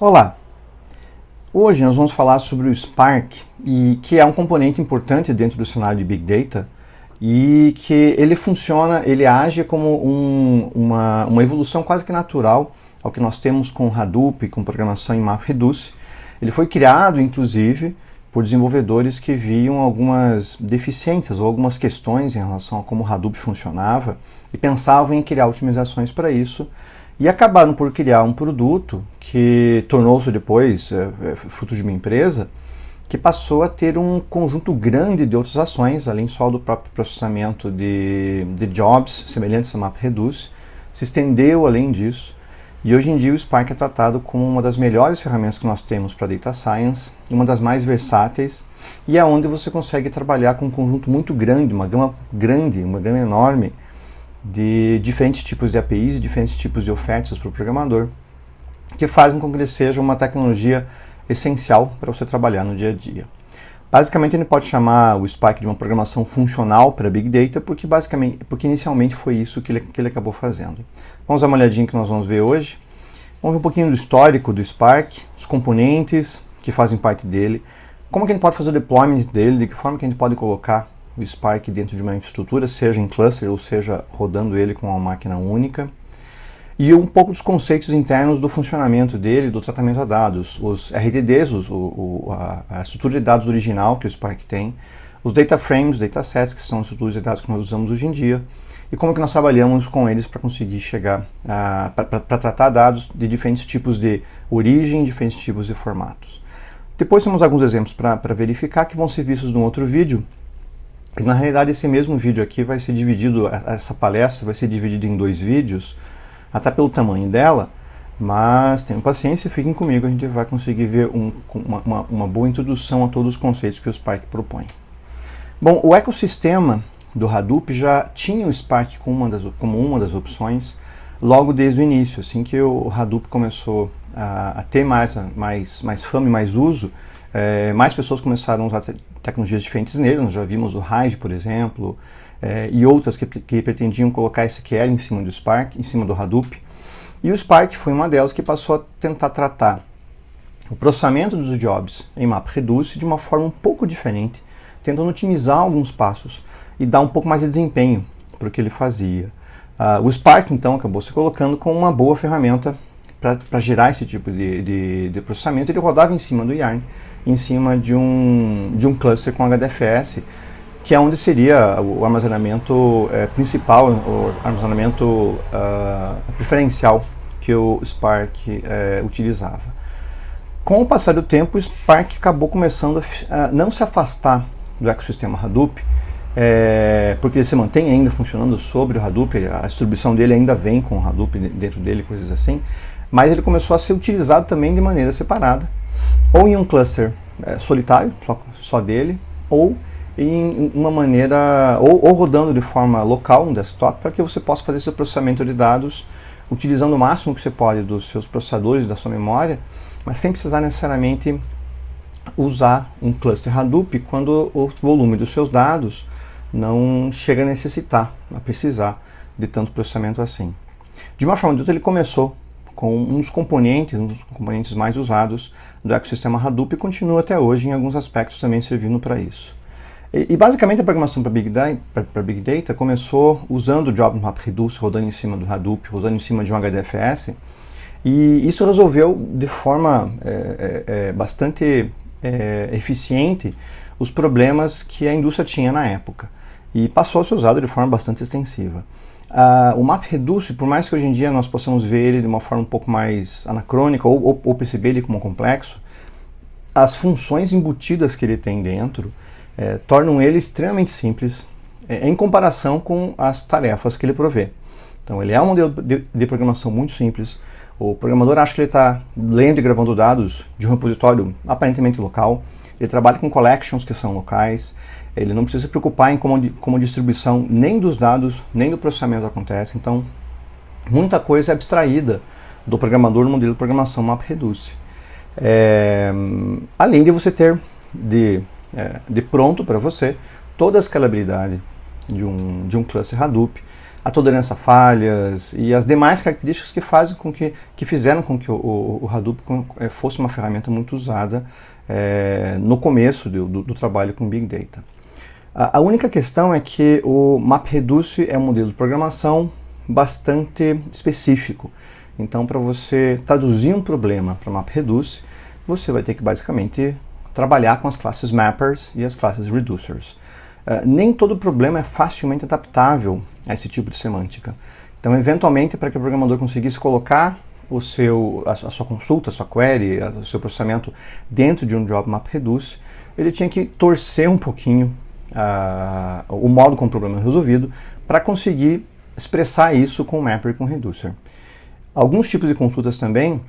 Olá! Hoje nós vamos falar sobre o Spark, que é um componente importante dentro do cenário de Big Data e que ele funciona, ele age como uma evolução quase que natural ao que nós temos com Hadoop, com programação em MapReduce. Ele foi criado, inclusive, por desenvolvedores que viam algumas deficiências ou algumas questões em relação a como o Hadoop funcionava e pensavam em criar otimizações para isso. E acabaram por criar um produto que tornou-se depois fruto de uma empresa que passou a ter um conjunto grande de outras ações, além só do próprio processamento de jobs semelhantes a MapReduce, se estendeu além disso. E hoje em dia o Spark é tratado como uma das melhores ferramentas que nós temos para Data Science, uma das mais versáteis, e é onde você consegue trabalhar com um conjunto muito grande, uma gama enorme, de diferentes tipos de APIs e diferentes tipos de ofertas para o programador, que fazem com que ele seja uma tecnologia essencial para você trabalhar no dia a dia. Basicamente, ele pode chamar o Spark de uma programação funcional para Big Data, porque inicialmente foi isso que ele acabou fazendo. Vamos dar uma olhadinha que nós vamos ver hoje. Vamos ver um pouquinho do histórico do Spark, os componentes que fazem parte dele, como que a gente pode fazer o deployment dele, de que forma que a gente pode colocar o Spark dentro de uma infraestrutura, seja em cluster ou seja rodando ele com uma máquina única. E um pouco dos conceitos internos do funcionamento dele, do tratamento a dados, os RDDs, a estrutura de dados original que o Spark tem, os data frames, datasets, que são as estruturas de dados que nós usamos hoje em dia, e como que nós trabalhamos com eles para conseguir chegar para tratar dados de diferentes tipos de origem, diferentes tipos de formatos. Depois temos alguns exemplos para verificar que vão ser vistos num outro vídeo. E na realidade esse mesmo vídeo aqui vai ser dividido, essa palestra vai ser dividida em 2 vídeos, até pelo tamanho dela, mas tenham paciência, fiquem comigo, a gente vai conseguir ver uma boa introdução a todos os conceitos que o Spark propõe. Bom, o ecossistema do Hadoop já tinha o Spark como uma das opções logo desde o início, assim que o Hadoop começou a ter mais fama e mais uso, mais pessoas começaram a usar tecnologias diferentes nele. Nós já vimos o Hive, por exemplo, e outras que pretendiam colocar SQL em cima do Spark, em cima do Hadoop. E o Spark foi uma delas que passou a tentar tratar o processamento dos jobs em MapReduce de uma forma um pouco diferente, tentando otimizar alguns passos e dar um pouco mais de desempenho para o que ele fazia. O Spark, então, acabou se colocando como uma boa ferramenta para gerar esse tipo de processamento. Ele rodava em cima do Yarn, em cima de um cluster com HDFS, que é onde seria o armazenamento principal, o armazenamento preferencial que o Spark utilizava. Com o passar do tempo, o Spark acabou começando a não se afastar do ecossistema Hadoop, porque ele se mantém ainda funcionando sobre o Hadoop, a distribuição dele ainda vem com o Hadoop dentro dele, coisas assim, mas ele começou a ser utilizado também de maneira separada, ou em um cluster solitário, só dele, ou em uma maneira, ou rodando de forma local, um desktop, para que você possa fazer seu processamento de dados utilizando o máximo que você pode dos seus processadores, da sua memória, mas sem precisar necessariamente usar um cluster Hadoop quando o volume dos seus dados não chega a precisar de tanto processamento assim. De uma forma ou de outra, ele começou com um dos componentes mais usados do ecossistema Hadoop e continua até hoje em alguns aspectos também servindo para isso. E basicamente a programação para Big Data começou usando o job MapReduce, rodando em cima do Hadoop, rodando em cima de um HDFS, e isso resolveu de forma bastante eficiente os problemas que a indústria tinha na época, e passou a ser usado de forma bastante extensiva. O MapReduce, por mais que hoje em dia nós possamos ver ele de uma forma um pouco mais anacrônica ou perceber ele como complexo, as funções embutidas que ele tem dentro tornam ele extremamente simples em comparação com as tarefas que ele provê. Então ele é um modelo de programação muito simples. O programador acha que ele está lendo e gravando dados de um repositório aparentemente local. Ele trabalha com collections que são locais. Ele não precisa se preocupar em como a distribuição nem dos dados, nem do processamento acontece. Então, muita coisa é abstraída do programador no modelo de programação MapReduce. Além de você ter de pronto para você toda a escalabilidade de um cluster Hadoop, a tolerância a falhas e as demais características que fazem com que fizeram com que o Hadoop fosse uma ferramenta muito usada no começo do trabalho com Big Data. A única questão é que o MapReduce é um modelo de programação bastante específico. Então, para você traduzir um problema para MapReduce, você vai ter que basicamente trabalhar com as classes Mappers e as classes Reducers. Nem todo problema é facilmente adaptável a esse tipo de semântica. Então, eventualmente, para que o programador conseguisse colocar a sua consulta, a sua query, o seu processamento dentro de um job MapReduce, ele tinha que torcer um pouquinho o modo como o problema é resolvido para conseguir expressar isso com o Mapper e com o Reducer. Alguns tipos de consultas também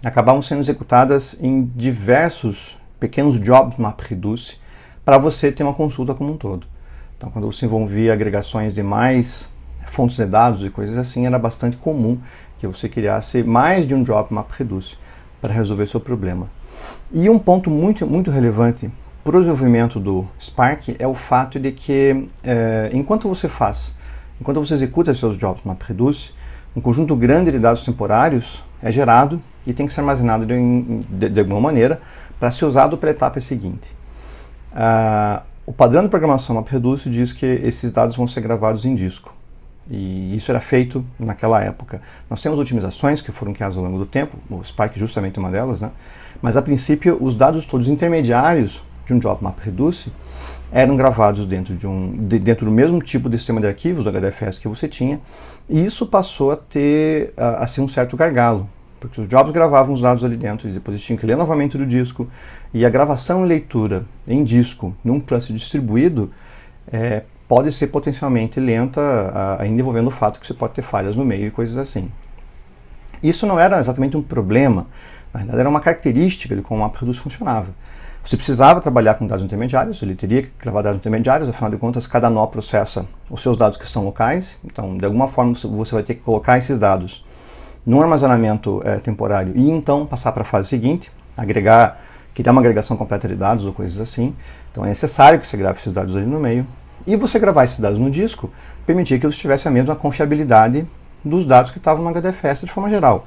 acabavam sendo executadas em diversos pequenos jobs MapReduce para você ter uma consulta como um todo. Então, quando você envolvia agregações de mais fontes de dados e coisas assim, era bastante comum que você criasse mais de um job MapReduce para resolver seu problema. E um ponto muito, muito relevante para o desenvolvimento do Spark é o fato de que, enquanto você executa seus jobs MapReduce, um conjunto grande de dados temporários é gerado e tem que ser armazenado de alguma maneira para ser usado pela etapa seguinte. O padrão de programação MapReduce diz que esses dados vão ser gravados em disco. E isso era feito naquela época. Nós temos otimizações que foram criadas ao longo do tempo, o Spark justamente uma delas, né? Mas a princípio os dados todos intermediários de um job MapReduce eram gravados dentro do mesmo tipo de sistema de arquivos, do HDFS que você tinha, e isso passou a ser um certo gargalo, porque os jobs gravavam os dados ali dentro e depois eles tinham que ler novamente do disco, e a gravação e leitura em disco num cluster distribuído pode ser potencialmente lenta, ainda envolvendo o fato que você pode ter falhas no meio e coisas assim. Isso não era exatamente um problema, na verdade era uma característica de como o MapReduce funcionava. Você precisava trabalhar com dados intermediários, ele teria que gravar dados intermediários, afinal de contas cada nó processa os seus dados que são locais, então de alguma forma você vai ter que colocar esses dados num armazenamento temporário e então passar para a fase seguinte, criar uma agregação completa de dados ou coisas assim. Então é necessário que você grave esses dados ali no meio. E você gravar esses dados no disco permitia que você tivesse a mesma confiabilidade dos dados que estavam no HDFS de forma geral.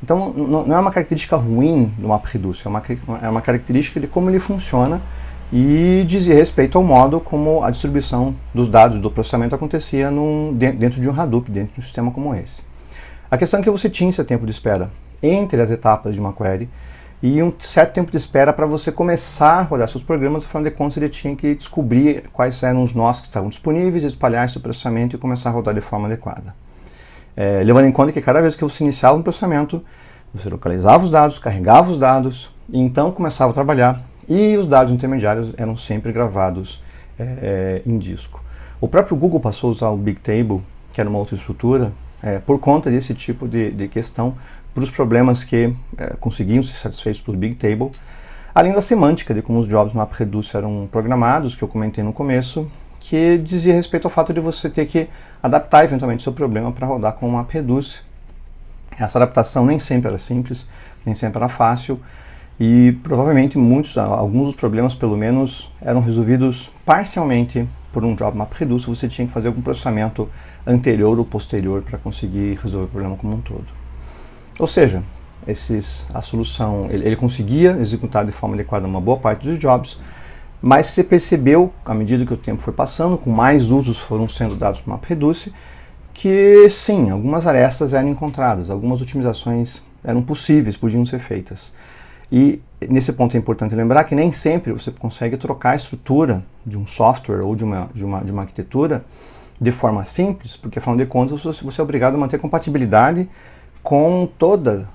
Então não é uma característica ruim do MapReduce, é uma característica de como ele funciona e dizia respeito ao modo como a distribuição dos dados do processamento acontecia dentro de um Hadoop, dentro de um sistema como esse. A questão é que você tinha esse tempo de espera entre as etapas de uma query e um certo tempo de espera para você começar a rodar seus programas, afinal de contas ele tinha que descobrir quais eram os nós que estavam disponíveis, espalhar esse processamento e começar a rodar de forma adequada. Levando em conta que cada vez que você iniciava um processamento, você localizava os dados, carregava os dados, e então começava a trabalhar, e os dados intermediários eram sempre gravados em disco. O próprio Google passou a usar o Bigtable, que era uma outra estrutura, por conta desse tipo de questão, para os problemas que conseguiam ser satisfeitos pelo Bigtable, além da semântica de como os jobs MapReduce eram programados, que eu comentei no começo, que dizia respeito ao fato de você ter que adaptar eventualmente o seu problema para rodar com o MapReduce. Essa adaptação nem sempre era simples, nem sempre era fácil, e provavelmente alguns dos problemas pelo menos eram resolvidos parcialmente por um job MapReduce. Você tinha que fazer algum processamento anterior ou posterior para conseguir resolver o problema como um todo. Ou seja, a solução, ele conseguia executar de forma adequada uma boa parte dos jobs, mas você percebeu, à medida que o tempo foi passando, com mais usos foram sendo dados para o MapReduce, que sim, algumas arestas eram encontradas, algumas otimizações eram possíveis, podiam ser feitas. E nesse ponto é importante lembrar que nem sempre você consegue trocar a estrutura de um software ou de uma arquitetura de forma simples, porque afinal de contas você é obrigado a manter compatibilidade com todo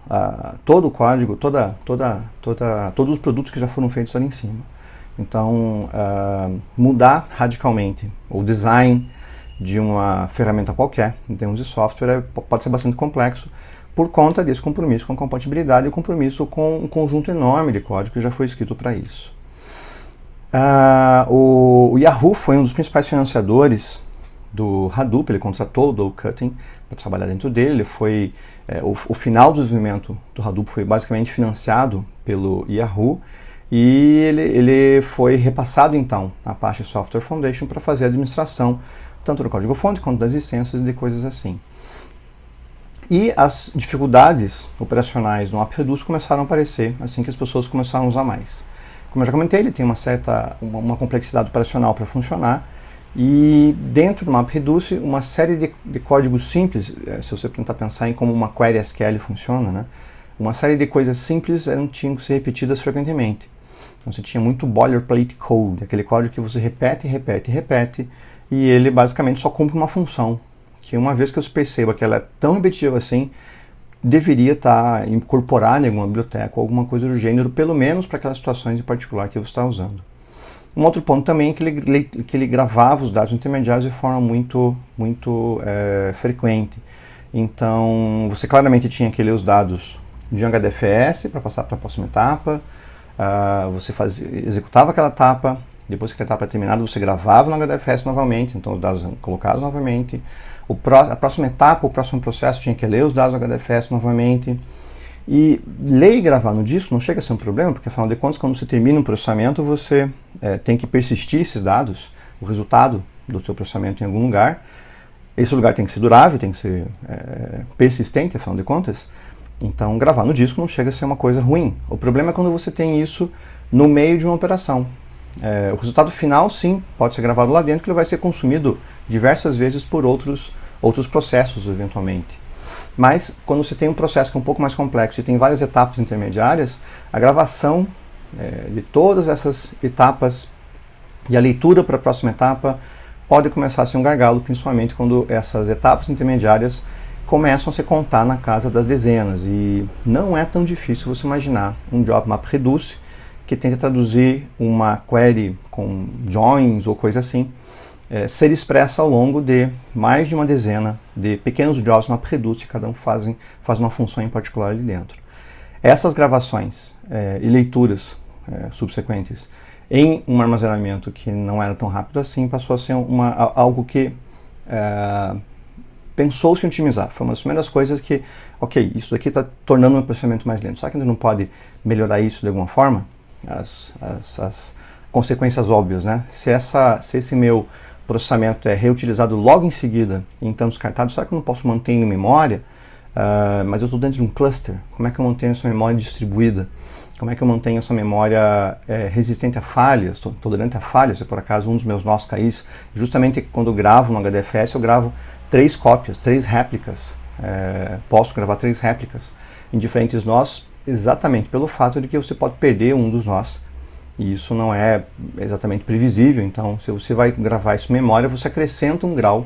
o código, todos os produtos que já foram feitos ali em cima. Então, mudar radicalmente o design de uma ferramenta qualquer, em termos de software, pode ser bastante complexo por conta desse compromisso com a compatibilidade e o compromisso com um conjunto enorme de código que já foi escrito para isso. O Yahoo foi um dos principais financiadores do Hadoop, ele contratou o Doug Cutting para trabalhar dentro dele. O final do desenvolvimento do Hadoop foi basicamente financiado pelo Yahoo, e ele foi repassado então à Apache Software Foundation para fazer a administração tanto do código-fonte quanto das licenças e de coisas assim. E as dificuldades operacionais no MapReduce começaram a aparecer assim que as pessoas começaram a usar mais. Como eu já comentei, ele tem uma complexidade operacional para funcionar, e dentro do MapReduce, uma série de códigos simples, se você tentar pensar em como uma query SQL funciona, né? Uma série de coisas simples tinham que ser repetidas frequentemente. Então você tinha muito boilerplate code, aquele código que você repete, repete, repete, e ele basicamente só cumpre uma função, que uma vez que eu perceba que ela é tão repetitiva assim, deveria estar incorporada em alguma biblioteca ou alguma coisa do gênero, pelo menos para aquelas situações em particular que você está usando. Um outro ponto também é que ele gravava os dados intermediários de forma muito frequente. Então, você claramente tinha que ler os dados de um HDFS para passar para a próxima etapa, você executava aquela etapa, depois que a etapa é terminada, você gravava no HDFS novamente, então os dados eram colocados novamente. A próxima etapa, o próximo processo tinha que ler os dados do HDFS novamente. E ler e gravar no disco não chega a ser um problema, porque afinal de contas, quando você termina um processamento, você tem que persistir esses dados, o resultado do seu processamento em algum lugar. Esse lugar tem que ser durável, tem que ser persistente, afinal de contas. Então, gravar no disco não chega a ser uma coisa ruim. O problema é quando você tem isso no meio de uma operação. O resultado final, sim, pode ser gravado lá dentro, que ele vai ser consumido diversas vezes por outros processos, eventualmente. Mas, quando você tem um processo que é um pouco mais complexo e tem várias etapas intermediárias, a gravação de todas essas etapas e a leitura para a próxima etapa pode começar a ser um gargalo, principalmente quando essas etapas intermediárias começam a se contar na casa das dezenas. E não é tão difícil você imaginar um job MapReduce que tenta traduzir uma query com joins ou coisa assim, ser expressa ao longo de mais de uma dezena de pequenos jobs MapReduce, cada um faz uma função em particular ali dentro. Essas gravações e leituras subsequentes em um armazenamento que não era tão rápido assim, passou a ser algo que pensou-se em otimizar. Foi uma das primeiras coisas que, ok, isso daqui está tornando o meu processamento mais lento. Será que a gente não pode melhorar isso de alguma forma? As consequências óbvias, né? Se esse meu processamento é reutilizado logo em seguida e então descartado, será que eu não posso manter em memória? Mas eu estou dentro de um cluster. Como é que eu mantenho essa memória distribuída? Como é que eu mantenho essa memória resistente a falhas, tolerante a falhas, se por acaso um dos meus nós caísse? Justamente quando eu gravo no HDFS, eu gravo 3 cópias, 3 réplicas. Posso gravar 3 réplicas em diferentes nós, exatamente pelo fato de que você pode perder um dos nós. E isso não é exatamente previsível, então se você vai gravar isso em memória, você acrescenta um grau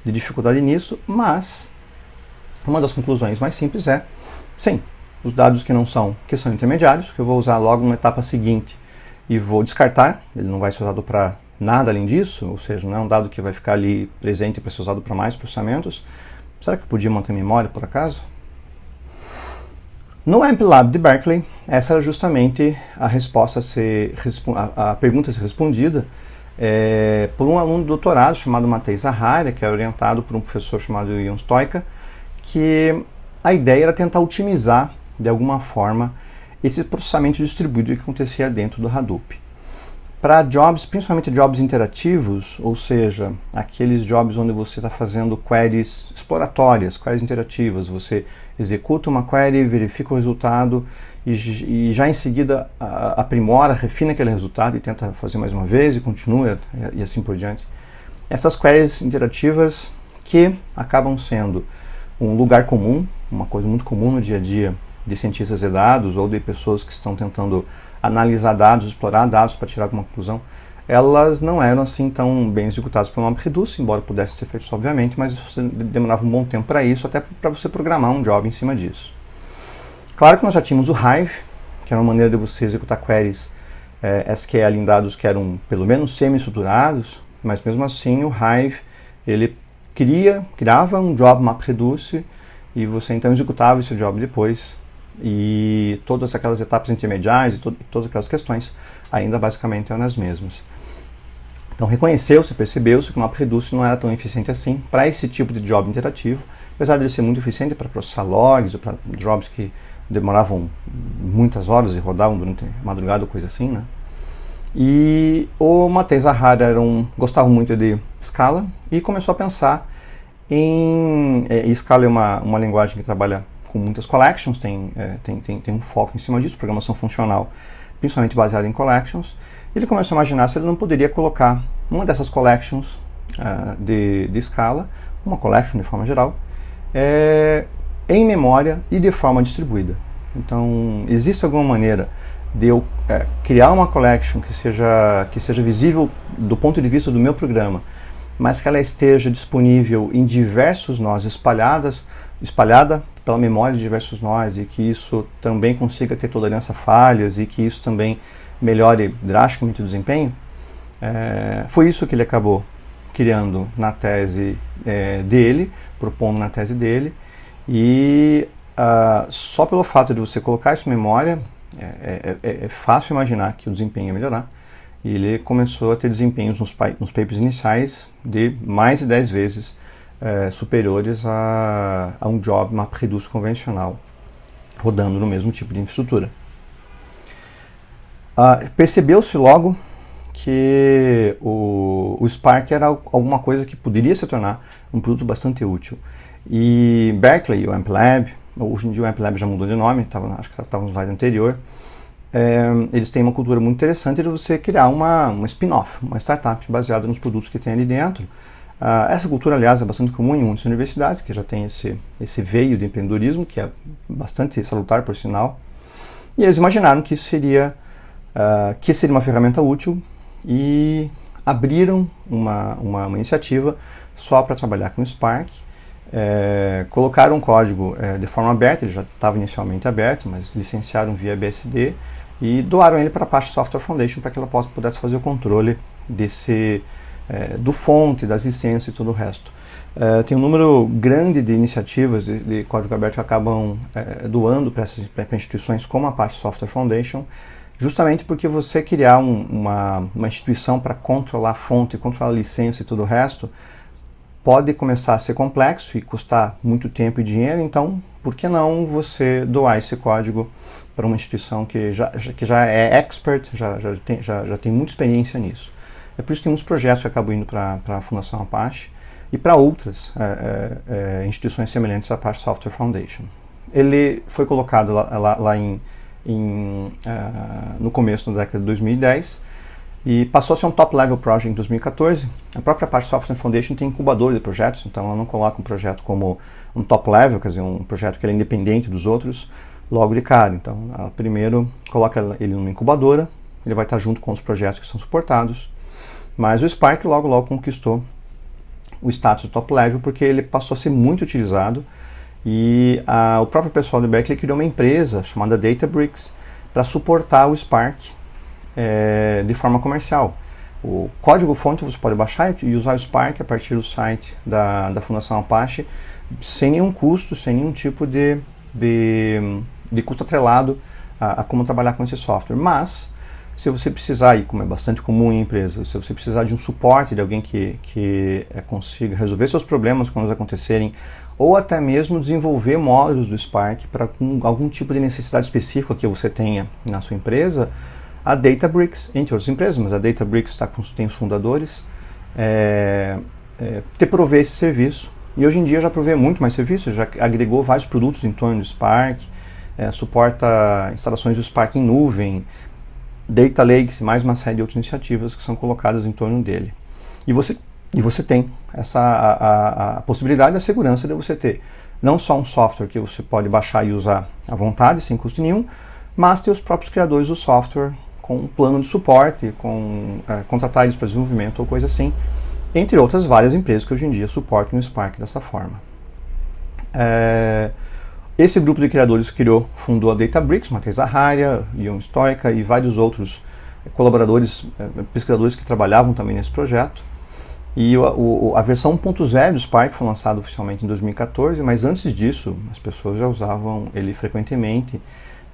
de dificuldade nisso, mas uma das conclusões mais simples é, sim, os dados que são intermediários, que eu vou usar logo na etapa seguinte e vou descartar, ele não vai ser usado para nada além disso, ou seja, não é um dado que vai ficar ali presente para ser usado para mais processamentos. Será que eu podia manter memória por acaso? No AmpLab de Berkeley, essa era justamente a resposta a pergunta a ser respondida por um aluno de doutorado chamado Matei Zaharia, que é orientado por um professor chamado Ion Stoica, que a ideia era tentar otimizar, de alguma forma, esse processamento distribuído que acontecia dentro do Hadoop. Para jobs, principalmente jobs interativos, ou seja, aqueles jobs onde você está fazendo queries exploratórias, queries interativas, você executa uma query, verifica o resultado e já em seguida aprimora, refina aquele resultado e tenta fazer mais uma vez e continua e assim por diante. Essas queries interativas que acabam sendo um lugar comum, uma coisa muito comum no dia a dia de cientistas de dados ou de pessoas que estão tentando analisar dados, explorar dados para tirar alguma conclusão, elas não eram assim tão bem executadas pelo MapReduce, embora pudesse ser feito obviamente, mas você demorava um bom tempo para isso, até para você programar um job em cima disso. Claro que nós já tínhamos o Hive, que era uma maneira de você executar queries SQL em dados que eram pelo menos semi-estruturados, mas mesmo assim o Hive ele criava um job MapReduce e você então executava esse job depois. E todas aquelas etapas intermediárias e todas aquelas questões ainda basicamente eram as mesmas. Então percebeu-se que o MapReduce não era tão eficiente assim para esse tipo de job interativo, apesar de ele ser muito eficiente para processar logs ou para jobs que demoravam muitas horas e rodavam durante a madrugada ou coisa assim, né? E o Matei Zahara gostava muito de Scala e começou a pensar em... Scala é uma linguagem que trabalha com muitas collections, tem um foco em cima disso, programação funcional, principalmente baseada em collections. Ele começou a imaginar se ele não poderia colocar uma dessas collections de Scala, uma collection de forma geral, em memória e de forma distribuída. Então, existe alguma maneira de eu criar uma collection que seja visível do ponto de vista do meu programa, mas que ela esteja disponível em diversos nós, espalhada pela memória de diversos nós, e que isso também consiga ter tolerância a falhas e que isso também melhore drasticamente o desempenho? Foi isso que ele acabou criando na tese dele, propondo na tese dele, e só pelo fato de você colocar isso em memória, é fácil imaginar que o desempenho ia melhorar. E ele começou a ter desempenhos nos papers iniciais de mais de 10 vezes superiores a um job MapReduce convencional, rodando no mesmo tipo de infraestrutura. Percebeu-se logo que o Spark era alguma coisa que poderia se tornar um produto bastante útil. E Berkeley, o AmpLab, hoje em dia o AmpLab já mudou de nome, acho que estava no slide anterior, eles têm uma cultura muito interessante de você criar uma spin-off, uma startup baseada nos produtos que tem ali dentro. Essa cultura, aliás, é bastante comum em muitas universidades, que já tem esse veio de empreendedorismo, que é bastante salutar, por sinal. E eles imaginaram que isso seria uma ferramenta útil e abriram uma iniciativa só para trabalhar com Spark. Colocaram um código de forma aberta, ele já estava inicialmente aberto, mas licenciaram via BSD e doaram ele para a Apache Software Foundation para que ela pudesse fazer o controle do fonte, das licenças e todo o resto. Tem um número grande de iniciativas de código aberto que acabam doando para instituições como a Apache Software Foundation, justamente porque você criar uma instituição para controlar a fonte, controlar a licença e todo o resto, pode começar a ser complexo e custar muito tempo e dinheiro. Então, por que não você doar esse código para uma instituição que já é expert, já tem muita experiência nisso? É por isso que tem uns projetos que acabam indo para a Fundação Apache e para outras instituições semelhantes à Apache Software Foundation. Ele foi colocado lá no começo da década de 2010 e passou a ser um top-level project em 2014. A própria Apache Software Foundation tem incubador de projetos, então ela não coloca um projeto como um top-level, quer dizer, um projeto que é independente dos outros, logo de cara. Então, ela primeiro coloca ele numa incubadora, ele vai estar junto com os projetos que são suportados, mas o Spark logo conquistou o status de top-level porque ele passou a ser muito utilizado e o próprio pessoal do Berkeley criou uma empresa chamada Databricks para suportar o Spark de forma comercial. O código-fonte você pode baixar e usar o Spark a partir do site da Fundação Apache sem nenhum custo, sem nenhum tipo de custo atrelado a como trabalhar com esse software. Mas, se você precisar, e como é bastante comum em empresas, se você precisar de um suporte de alguém que consiga resolver seus problemas quando eles acontecerem, ou até mesmo desenvolver módulos do Spark para algum tipo de necessidade específica que você tenha na sua empresa, a Databricks, entre outras empresas, mas a Databricks tem os fundadores, te provê esse serviço. E hoje em dia já provê muito mais serviços, já agregou vários produtos em torno do Spark, suporta instalações do Spark em nuvem, Data Lakes e mais uma série de outras iniciativas que são colocadas em torno dele. E você tem a possibilidade e a segurança de você ter não só um software que você pode baixar e usar à vontade, sem custo nenhum, mas ter os próprios criadores do software com um plano de suporte, contratar eles para desenvolvimento ou coisa assim, entre outras várias empresas que hoje em dia suportam o Spark dessa forma. Esse grupo de criadores fundou a Databricks, Matei Zahara, Ion Stoica e vários outros colaboradores, pesquisadores que trabalhavam também nesse projeto. E a versão 1.0 do Spark foi lançada oficialmente em 2014, mas antes disso as pessoas já usavam ele frequentemente,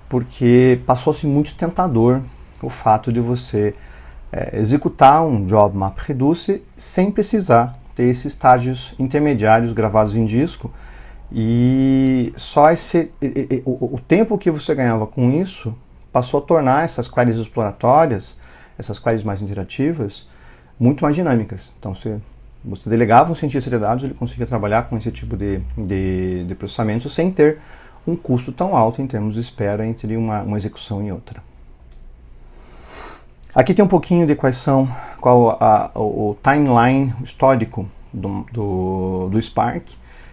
porque passou-se muito tentador o fato de você executar um job MapReduce sem precisar ter esses estágios intermediários gravados em disco, e só o tempo que você ganhava com isso passou a tornar essas queries exploratórias essas queries mais interativas, muito mais dinâmicas. Então, você delegava um cientista de dados, ele conseguia trabalhar com esse tipo de processamento sem ter um custo tão alto em termos de espera entre uma execução e outra. Aqui tem um pouquinho de qual o timeline histórico do Spark.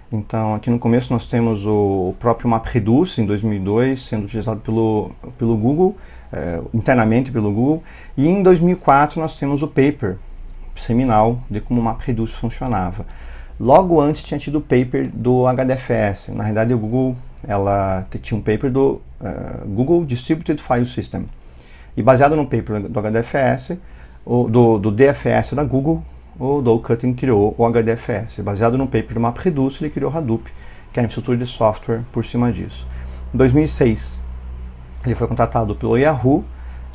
Então, aqui no começo nós temos o próprio MapReduce, em 2002, sendo utilizado pelo Google, internamente pelo Google. E em 2004 nós temos o paper seminal de como o MapReduce funcionava. Logo antes tinha tido o paper do HDFS. Na realidade, o Google tinha um paper do Google Distributed File System. E baseado no paper do HDFS, do DFS da Google, o Doug Cutting criou o HDFS. Baseado no paper do MapReduce, ele criou o Hadoop, que é a infraestrutura de software por cima disso. Em 2006, ele foi contratado pelo Yahoo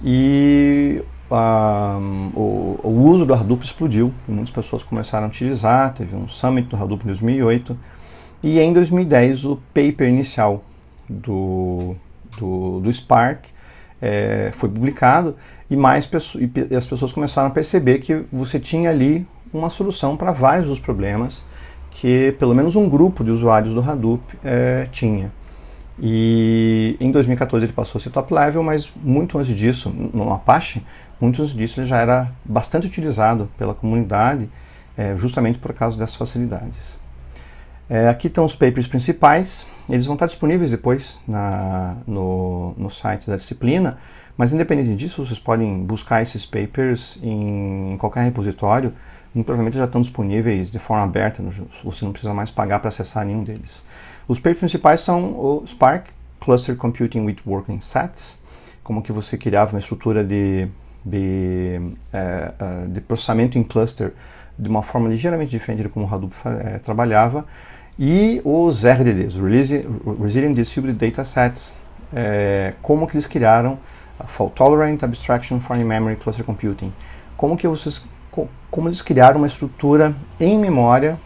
e o uso do Hadoop explodiu. E muitas pessoas começaram a utilizar, teve um summit do Hadoop em 2008. E em 2010, o paper inicial do Spark foi publicado e as pessoas começaram a perceber que você tinha ali uma solução para vários dos problemas que pelo menos um grupo de usuários do Hadoop tinha. E em 2014 ele passou a ser top level, mas muito antes disso, no Apache, muito antes disso ele já era bastante utilizado pela comunidade, justamente por causa dessas facilidades. Aqui estão os papers principais, eles vão estar disponíveis depois no site da disciplina, mas independente disso, vocês podem buscar esses papers em qualquer repositório, e provavelmente já estão disponíveis de forma aberta, você não precisa mais pagar para acessar nenhum deles. Os papers principais são o Spark, Cluster Computing with Working Sets, como que você criava uma estrutura de processamento em cluster de uma forma ligeiramente diferente de como o Hadoop trabalhava, e os RDDs, Resilient Distributed Datasets, como que eles criaram a Fault Tolerant Abstraction for In-Memory Cluster Computing, como eles criaram uma estrutura em memória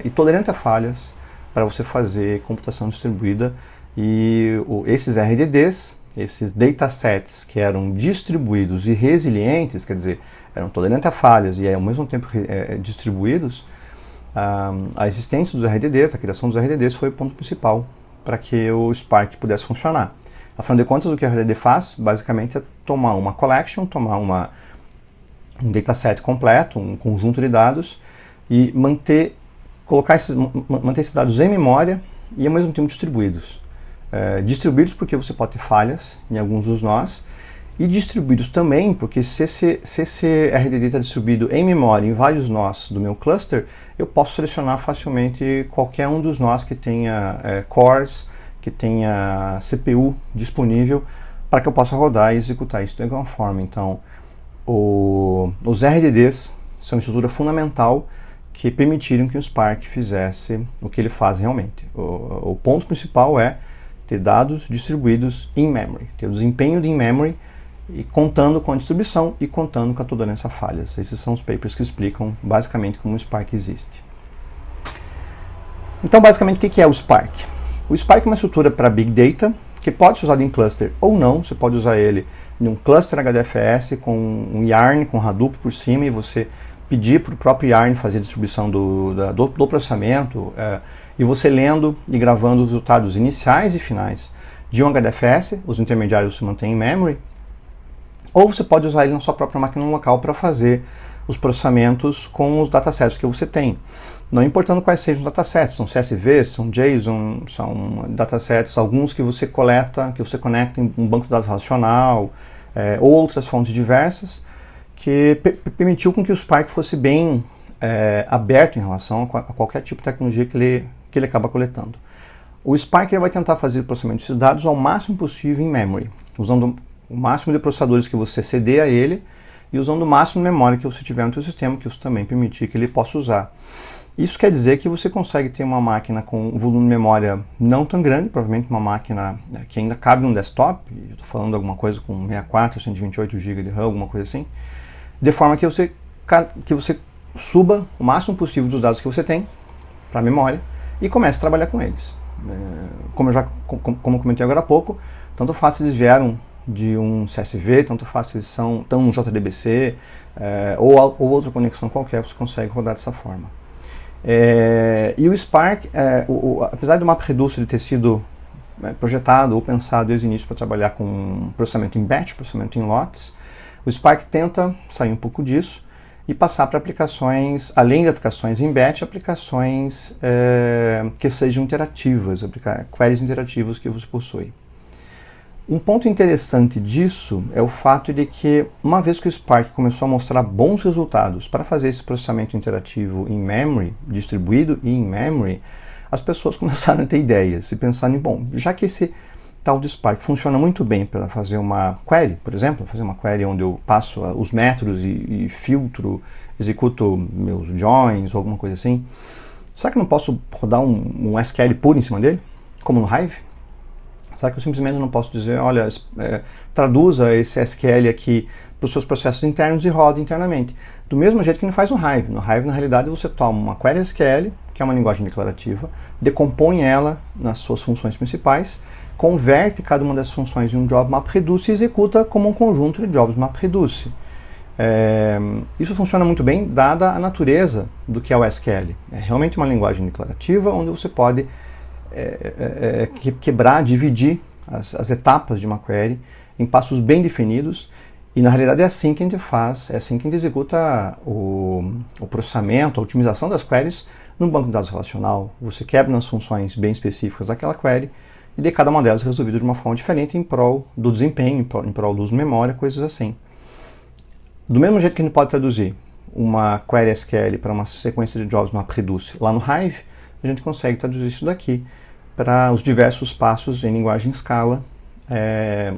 e tolerante a falhas para você fazer computação distribuída. E esses RDDs, esses datasets que eram distribuídos e resilientes, quer dizer, eram tolerantes a falhas e ao mesmo tempo distribuídos, a existência dos RDDs, a criação dos RDDs foi o ponto principal para que o Spark pudesse funcionar. Afinal de contas, o que o RDD faz, basicamente, é tomar uma collection, tomar um dataset completo, um conjunto de dados, e manter esses dados em memória e ao mesmo tempo distribuídos. Distribuídos porque você pode ter falhas em alguns dos nós, e distribuídos também porque se esse RDD está distribuído em memória em vários nós do meu cluster, eu posso selecionar facilmente qualquer um dos nós que tenha cores, que tenha CPU disponível para que eu possa rodar e executar isso de alguma forma. Então, os RDDs são uma estrutura fundamental que permitiram que o Spark fizesse o que ele faz realmente. O ponto principal é ter dados distribuídos in memory, ter o desempenho de in memory e contando com a distribuição e contando com a tolerância a falhas. Esses são os papers que explicam basicamente como o Spark existe. Então, basicamente, o que é o Spark? O Spark é uma estrutura para Big Data que pode ser usado em cluster ou não. Você pode usar ele em um cluster HDFS com um Yarn, com Hadoop por cima, e você pedir para o próprio Yarn fazer a distribuição do processamento, e você lendo e gravando os resultados iniciais e finais de um HDFS, os intermediários se mantêm em memory, ou você pode usar ele na sua própria máquina local para fazer os processamentos com os datasets que você tem. Não importando quais sejam os datasets, são CSVs, são JSON, são datasets, alguns que você coleta, que você conecta em um banco de dados relacional, ou outras fontes diversas, que permitiu com que o Spark fosse bem aberto em relação a qualquer tipo de tecnologia que ele acaba coletando. O Spark vai tentar fazer o processamento desses dados ao máximo possível em memory, usando o máximo de processadores que você ceder a ele e usando o máximo de memória que você tiver no seu sistema, que isso também permitir que ele possa usar. Isso quer dizer que você consegue ter uma máquina com um volume de memória não tão grande, provavelmente uma máquina que ainda cabe no desktop, estou falando de alguma coisa com 64, 128 GB de RAM, alguma coisa assim, de forma que você suba o máximo possível dos dados que você tem para a memória e comece a trabalhar com eles. Como eu comentei agora há pouco, tanto faz se eles vieram de um CSV, tanto faz se são um JDBC ou outra conexão qualquer, você consegue rodar dessa forma. E o Spark, apesar do MapReduce ele ter sido projetado ou pensado desde o início para trabalhar com processamento em batch, processamento em lotes, o Spark tenta sair um pouco disso e passar para aplicações, além de aplicações em batch, aplicações que sejam interativas, queries interativas que você possui. Um ponto interessante disso é o fato de que, uma vez que o Spark começou a mostrar bons resultados para fazer esse processamento interativo em memory, distribuído e em memory, as pessoas começaram a ter ideias e pensando em, bom, já que esse tal de Spark funciona muito bem para fazer uma query, por exemplo, fazer uma query onde eu passo os métodos e filtro, executo meus joins ou alguma coisa assim, será que eu não posso rodar um SQL puro em cima dele, como no Hive? Será que eu simplesmente não posso dizer, olha, traduza esse SQL aqui para os seus processos internos e roda internamente? Do mesmo jeito que não faz no Hive. No Hive, na realidade, você toma uma query SQL, que é uma linguagem declarativa, decompõe ela nas suas funções principais, converte cada uma dessas funções em um job MapReduce e executa como um conjunto de jobs MapReduce. Isso funciona muito bem, dada a natureza do que é o SQL. É realmente uma linguagem declarativa, onde você pode quebrar, dividir as etapas de uma query em passos bem definidos, e na realidade é assim que a gente faz, é assim que a gente executa o processamento, a otimização das queries num banco de dados relacional. Você quebra nas funções bem específicas daquela query, e de cada uma delas resolvido de uma forma diferente em prol do desempenho, em prol do uso de memória, coisas assim. Do mesmo jeito que a gente pode traduzir uma query SQL para uma sequência de jobs MapReduce lá no Hive, a gente consegue traduzir isso daqui para os diversos passos em linguagem Scala,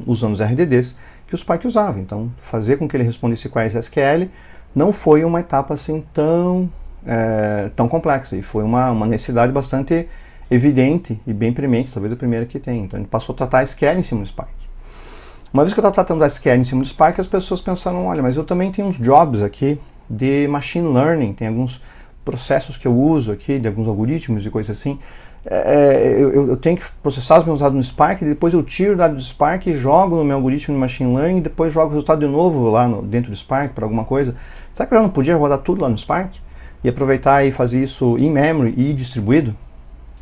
usando os RDDs que o Spark usava. Então, fazer com que ele respondesse queries SQL não foi uma etapa assim tão complexa, e foi uma necessidade bastante evidente e bem premente, talvez a primeira que tem. Então, a gente passou a tratar SQL em cima do Spark. Uma vez que eu estava tratando SQL em cima do Spark, as pessoas pensaram, olha, mas eu também tenho uns jobs aqui de machine learning, tem alguns processos que eu uso aqui, de alguns algoritmos e coisas assim. Eu tenho que processar os meus dados no Spark, e depois eu tiro o dado do Spark e jogo no meu algoritmo de machine learning, e depois jogo o resultado de novo lá dentro do Spark para alguma coisa. Será que eu não podia rodar tudo lá no Spark? E aproveitar e fazer isso em memory e distribuído?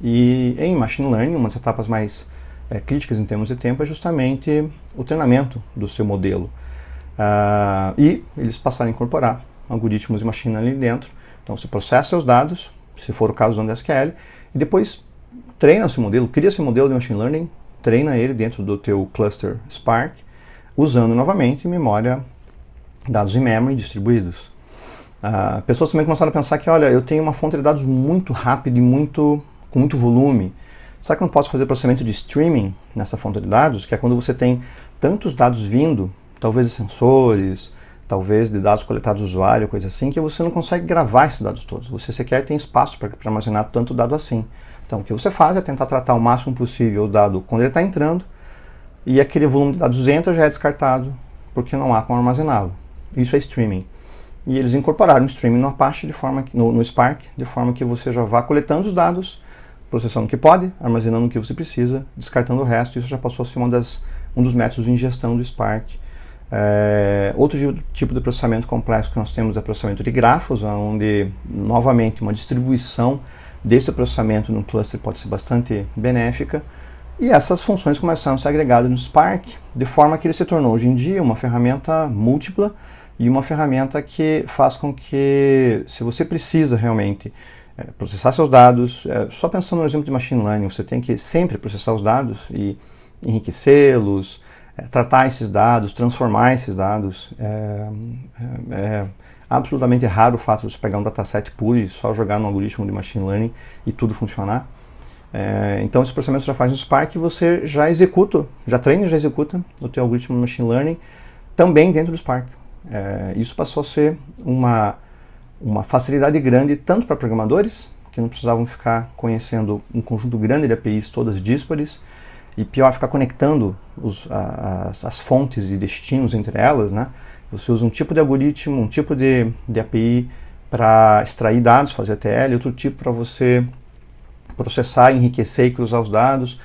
E em machine learning, uma das etapas mais críticas em termos de tempo é justamente o treinamento do seu modelo. E eles passaram a incorporar algoritmos de machine learning dentro. Então você processa seus dados, se for o caso usando SQL, e depois treina esse modelo, cria esse modelo de machine learning, treina ele dentro do teu cluster Spark, usando novamente memória, dados em memory distribuídos. Pessoas também começaram a pensar que, olha, eu tenho uma fonte de dados muito rápida e com muito volume. Será que eu não posso fazer processamento de streaming nessa fonte de dados, que é quando você tem tantos dados vindo, talvez de sensores, talvez de dados coletados do usuário, coisa assim, que você não consegue gravar esses dados todos. Você sequer tem espaço para armazenar tanto dado assim. Então, o que você faz é tentar tratar o máximo possível o dado quando ele está entrando, e aquele volume de dados entra já é descartado, porque não há como armazená-lo. Isso é streaming. E eles incorporaram o streaming no Apache, no Spark, de forma que você já vá coletando os dados, processando o que pode, armazenando o que você precisa, descartando o resto. Isso já passou a ser um dos métodos de ingestão do Spark. Outro tipo de processamento complexo que nós temos é o processamento de grafos, onde, novamente, uma distribuição desse processamento no cluster pode ser bastante benéfica. E essas funções começaram a ser agregadas no Spark, de forma que ele se tornou, hoje em dia, uma ferramenta múltipla e uma ferramenta que faz com que, se você precisa realmente processar seus dados, só pensando no exemplo de machine learning, você tem que sempre processar os dados e enriquecê-los, tratar esses dados, transformar esses dados. É absolutamente raro o fato de você pegar um dataset puro e só jogar no algoritmo de machine learning e tudo funcionar. Então esse processamento já faz no Spark e você já treina e já executa o teu algoritmo de machine learning também dentro do Spark. Isso passou a ser uma facilidade grande tanto para programadores, que não precisavam ficar conhecendo um conjunto grande de APIs todas díspares, e pior, ficar conectando as fontes e destinos entre elas, né? Você usa um tipo de algoritmo, um tipo de API para extrair dados, fazer ETL, outro tipo para você processar, enriquecer e cruzar os dados,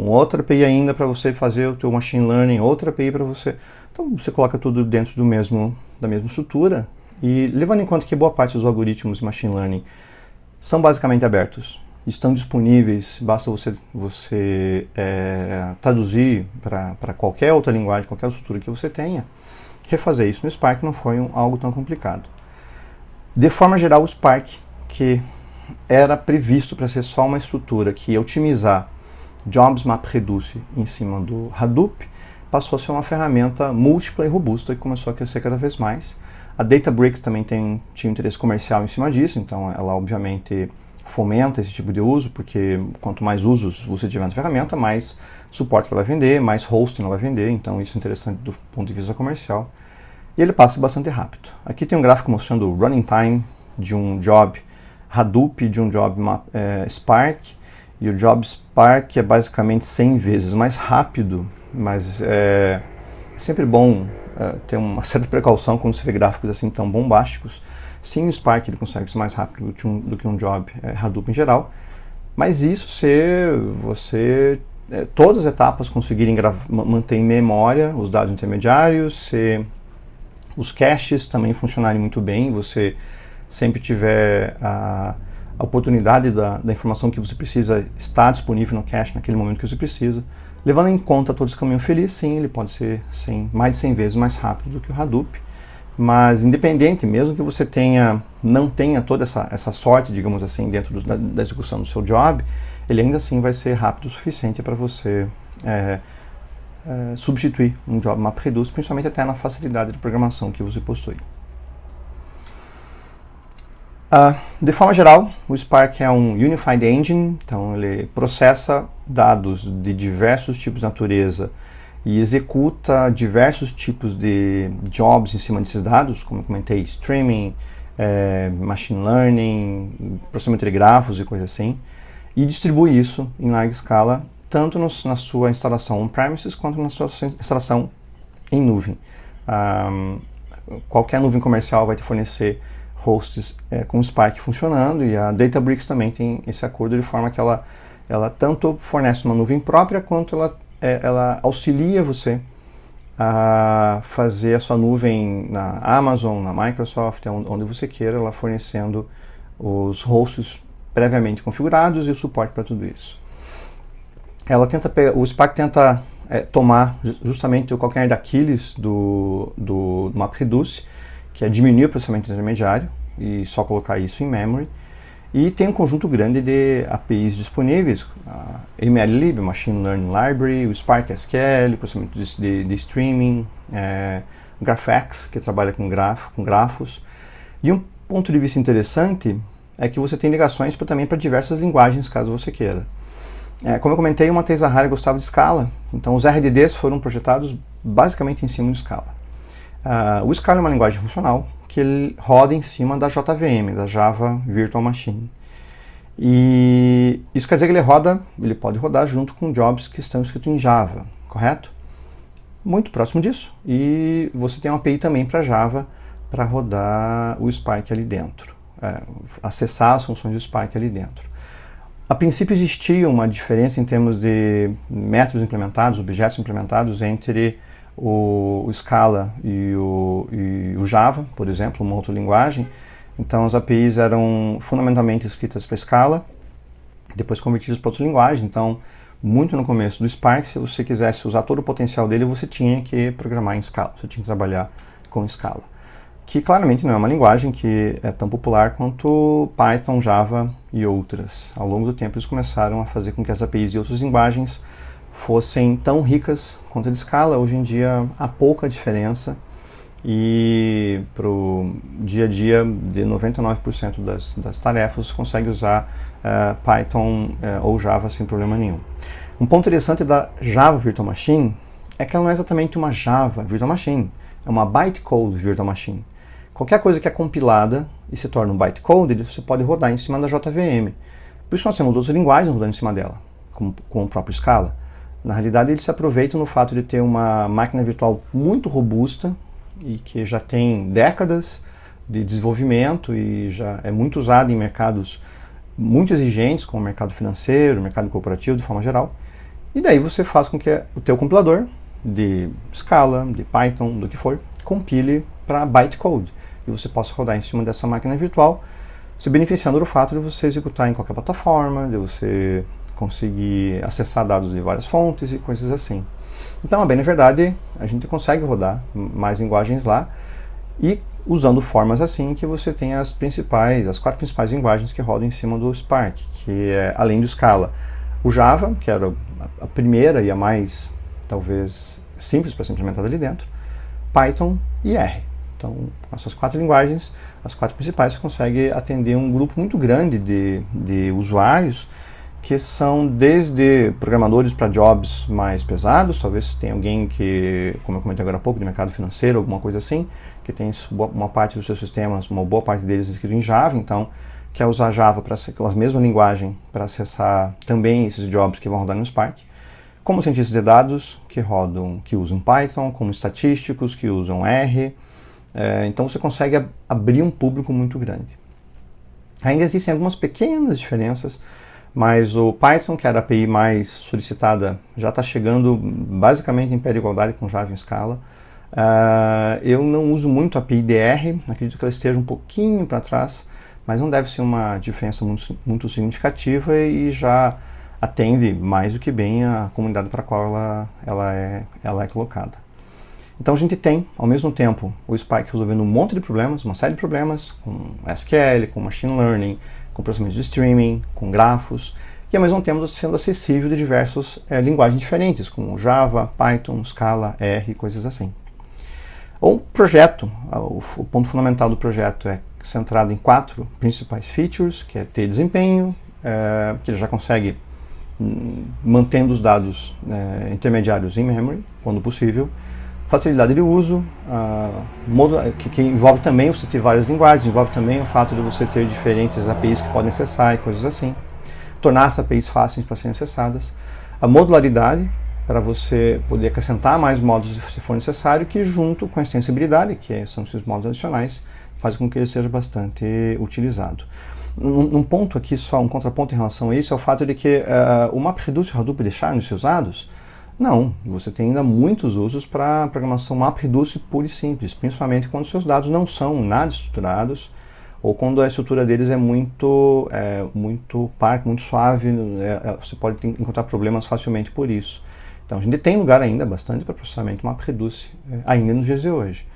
outra API ainda para você fazer o teu machine learning, outra API para você. Então você coloca tudo dentro da mesma estrutura e levando em conta que boa parte dos algoritmos de machine learning são basicamente abertos, estão disponíveis, basta você traduzir para qualquer outra linguagem, qualquer estrutura que você tenha, refazer isso no Spark não foi algo tão complicado. De forma geral, o Spark, que era previsto para ser só uma estrutura que ia otimizar Jobs MapReduce em cima do Hadoop, passou a ser uma ferramenta múltipla e robusta e começou a crescer cada vez mais. A Databricks também tinha interesse comercial em cima disso, então ela obviamente fomenta esse tipo de uso, porque quanto mais usos você tiver na ferramenta, mais suporte ela vai vender, mais hosting ela vai vender, então isso é interessante do ponto de vista comercial. E ele passa bastante rápido. Aqui tem um gráfico mostrando o running time de um job Hadoop, de um job Spark, e o job Spark é basicamente 100 vezes mais rápido, mas é sempre bom ter uma certa precaução quando se vê gráficos assim tão bombásticos. Sim, o Spark ele consegue ser mais rápido do que um job Hadoop em geral, mas isso se você todas as etapas conseguirem manter em memória os dados intermediários, se os caches também funcionarem muito bem, você sempre tiver a oportunidade da informação que você precisa estar disponível no cache naquele momento que você precisa. Levando em conta todo esse caminho feliz, sim, ele pode ser mais de 100 vezes mais rápido do que o Hadoop, mas independente, mesmo que você não tenha toda essa sorte, digamos assim, dentro da execução do seu job, ele ainda assim vai ser rápido o suficiente para você substituir um job MapReduce, principalmente até na facilidade de programação que você possui. De forma geral, o Spark é um Unified Engine, então ele processa dados de diversos tipos de natureza e executa diversos tipos de jobs em cima desses dados, como eu comentei, streaming, machine learning, processamento de grafos e coisas assim, e distribui isso em larga escala, tanto na sua instalação on-premises quanto na sua instalação em nuvem. Qualquer nuvem comercial vai te fornecer hosts com o Spark funcionando, e a Databricks também tem esse acordo de forma que ela tanto fornece uma nuvem própria, quanto ela auxilia você a fazer a sua nuvem na Amazon, na Microsoft, onde você queira, ela fornecendo os hosts previamente configurados e o suporte para tudo isso. O Spark tenta tomar justamente o calcanhar daqueles do MapReduce, que é diminuir o processamento intermediário e só colocar isso em memory. E tem um conjunto grande de APIs disponíveis, a MLlib, Machine Learning Library, o Spark SQL, processamento de streaming, o GraphX, que trabalha com grafos. E um ponto de vista interessante é que você tem ligações também para diversas linguagens, caso você queira. Como eu comentei, o Matei Zahari gostava de Scala, então os RDDs foram projetados basicamente em cima de Scala. O Scala é uma linguagem funcional que ele roda em cima da JVM, da Java Virtual Machine. E isso quer dizer que ele pode rodar junto com jobs que estão escritos em Java, correto? Muito próximo disso. E você tem uma API também para Java para rodar o Spark ali dentro, acessar as funções do Spark ali dentro. A princípio existia uma diferença em termos de métodos implementados, objetos implementados entre o Scala e o Java, por exemplo, uma outra linguagem. Então as APIs eram fundamentalmente escritas para Scala, depois convertidas para outra linguagem. Então, muito no começo do Spark, se você quisesse usar todo o potencial dele, você tinha que programar em Scala, você tinha que trabalhar com Scala, que claramente não é uma linguagem que é tão popular quanto Python, Java e outras. Ao longo do tempo eles começaram a fazer com que as APIs de outras linguagens fossem tão ricas quanto a de Scala. Hoje em dia há pouca diferença, e para o dia a dia de 99% das tarefas você consegue usar Python ou Java sem problema nenhum. Um ponto interessante da Java Virtual Machine é que ela não é exatamente uma Java Virtual Machine, é uma bytecode Virtual Machine. Qualquer coisa que é compilada e se torna um bytecode, você pode rodar em cima da JVM. Por isso nós temos outras linguagens rodando em cima dela, com o próprio Scala. Na realidade, eles se aproveitam no fato de ter uma máquina virtual muito robusta e que já tem décadas de desenvolvimento e já é muito usada em mercados muito exigentes, como o mercado financeiro, o mercado corporativo de forma geral. E daí você faz com que o teu compilador de Scala, de Python, do que for, compile para bytecode. E você possa rodar em cima dessa máquina virtual, se beneficiando do fato de você executar em qualquer plataforma, de você conseguir acessar dados de várias fontes e coisas assim. Então, bem na verdade, a gente consegue rodar mais linguagens lá e usando formas assim que você tem as 4 principais linguagens que rodam em cima do Spark, que é, além do Scala, o Java, que era a primeira e a mais, talvez, simples para ser implementada ali dentro, Python e R. Então, com essas 4 linguagens, as 4 principais, você consegue atender um grupo muito grande de usuários, que são desde programadores para jobs mais pesados, talvez tenha alguém que, como eu comentei agora há pouco, de mercado financeiro, alguma coisa assim, que tem uma parte dos seus sistemas, uma boa parte deles escrito em Java, então quer usar Java para a mesma linguagem para acessar também esses jobs que vão rodar no Spark, como cientistas de dados que usam Python, como estatísticos que usam R, então você consegue abrir um público muito grande. Ainda existem algumas pequenas diferenças, mas o Python, que era a API mais solicitada, já está chegando basicamente em pé de igualdade com Java e Scala. Eu não uso muito a API DR, acredito que ela esteja um pouquinho para trás, mas não deve ser uma diferença muito significativa e já atende mais do que bem a comunidade para a qual ela é colocada. Então a gente tem, ao mesmo tempo, o Spark resolvendo um monte de problemas, uma série de problemas, com SQL, com Machine Learning, com processamento de streaming, com grafos, e ao mesmo tempo sendo acessível de diversas linguagens diferentes, como Java, Python, Scala, R e coisas assim. O projeto, o ponto fundamental do projeto é centrado em 4 principais features, que é ter desempenho, que ele já consegue mantendo os dados intermediários em memory, quando possível, facilidade de uso, que envolve também você ter várias linguagens, envolve também o fato de você ter diferentes APIs que podem acessar e coisas assim, tornar essas APIs fáceis para serem acessadas, a modularidade, para você poder acrescentar mais módulos se for necessário, que junto com a extensibilidade, que são esses módulos adicionais, faz com que ele seja bastante utilizado. Um ponto aqui, só um contraponto em relação a isso, é o fato de que o MapReduce e o Hadoop deixaram de ser usados. Não, você tem ainda muitos usos para programação MapReduce pura e simples, principalmente quando seus dados não são nada estruturados ou quando a estrutura deles é muito parca, muito suave, você pode encontrar problemas facilmente por isso. Então a gente tem lugar ainda bastante para processamento MapReduce, ainda nos dias de hoje.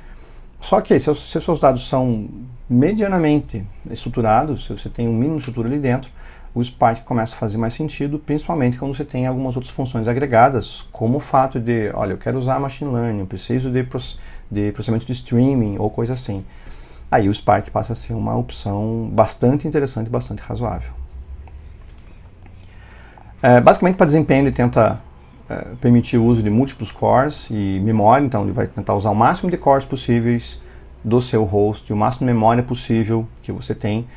Só que se os seus dados são medianamente estruturados, se você tem um mínimo de estrutura ali dentro, o Spark começa a fazer mais sentido, principalmente quando você tem algumas outras funções agregadas, como o fato de, olha, eu quero usar Machine Learning, eu preciso de processamento de streaming ou coisa assim. Aí o Spark passa a ser uma opção bastante interessante e bastante razoável. Basicamente, para desempenho, ele tenta permitir o uso de múltiplos cores e memória, então ele vai tentar usar o máximo de cores possíveis do seu host, o máximo de memória possível que você tem,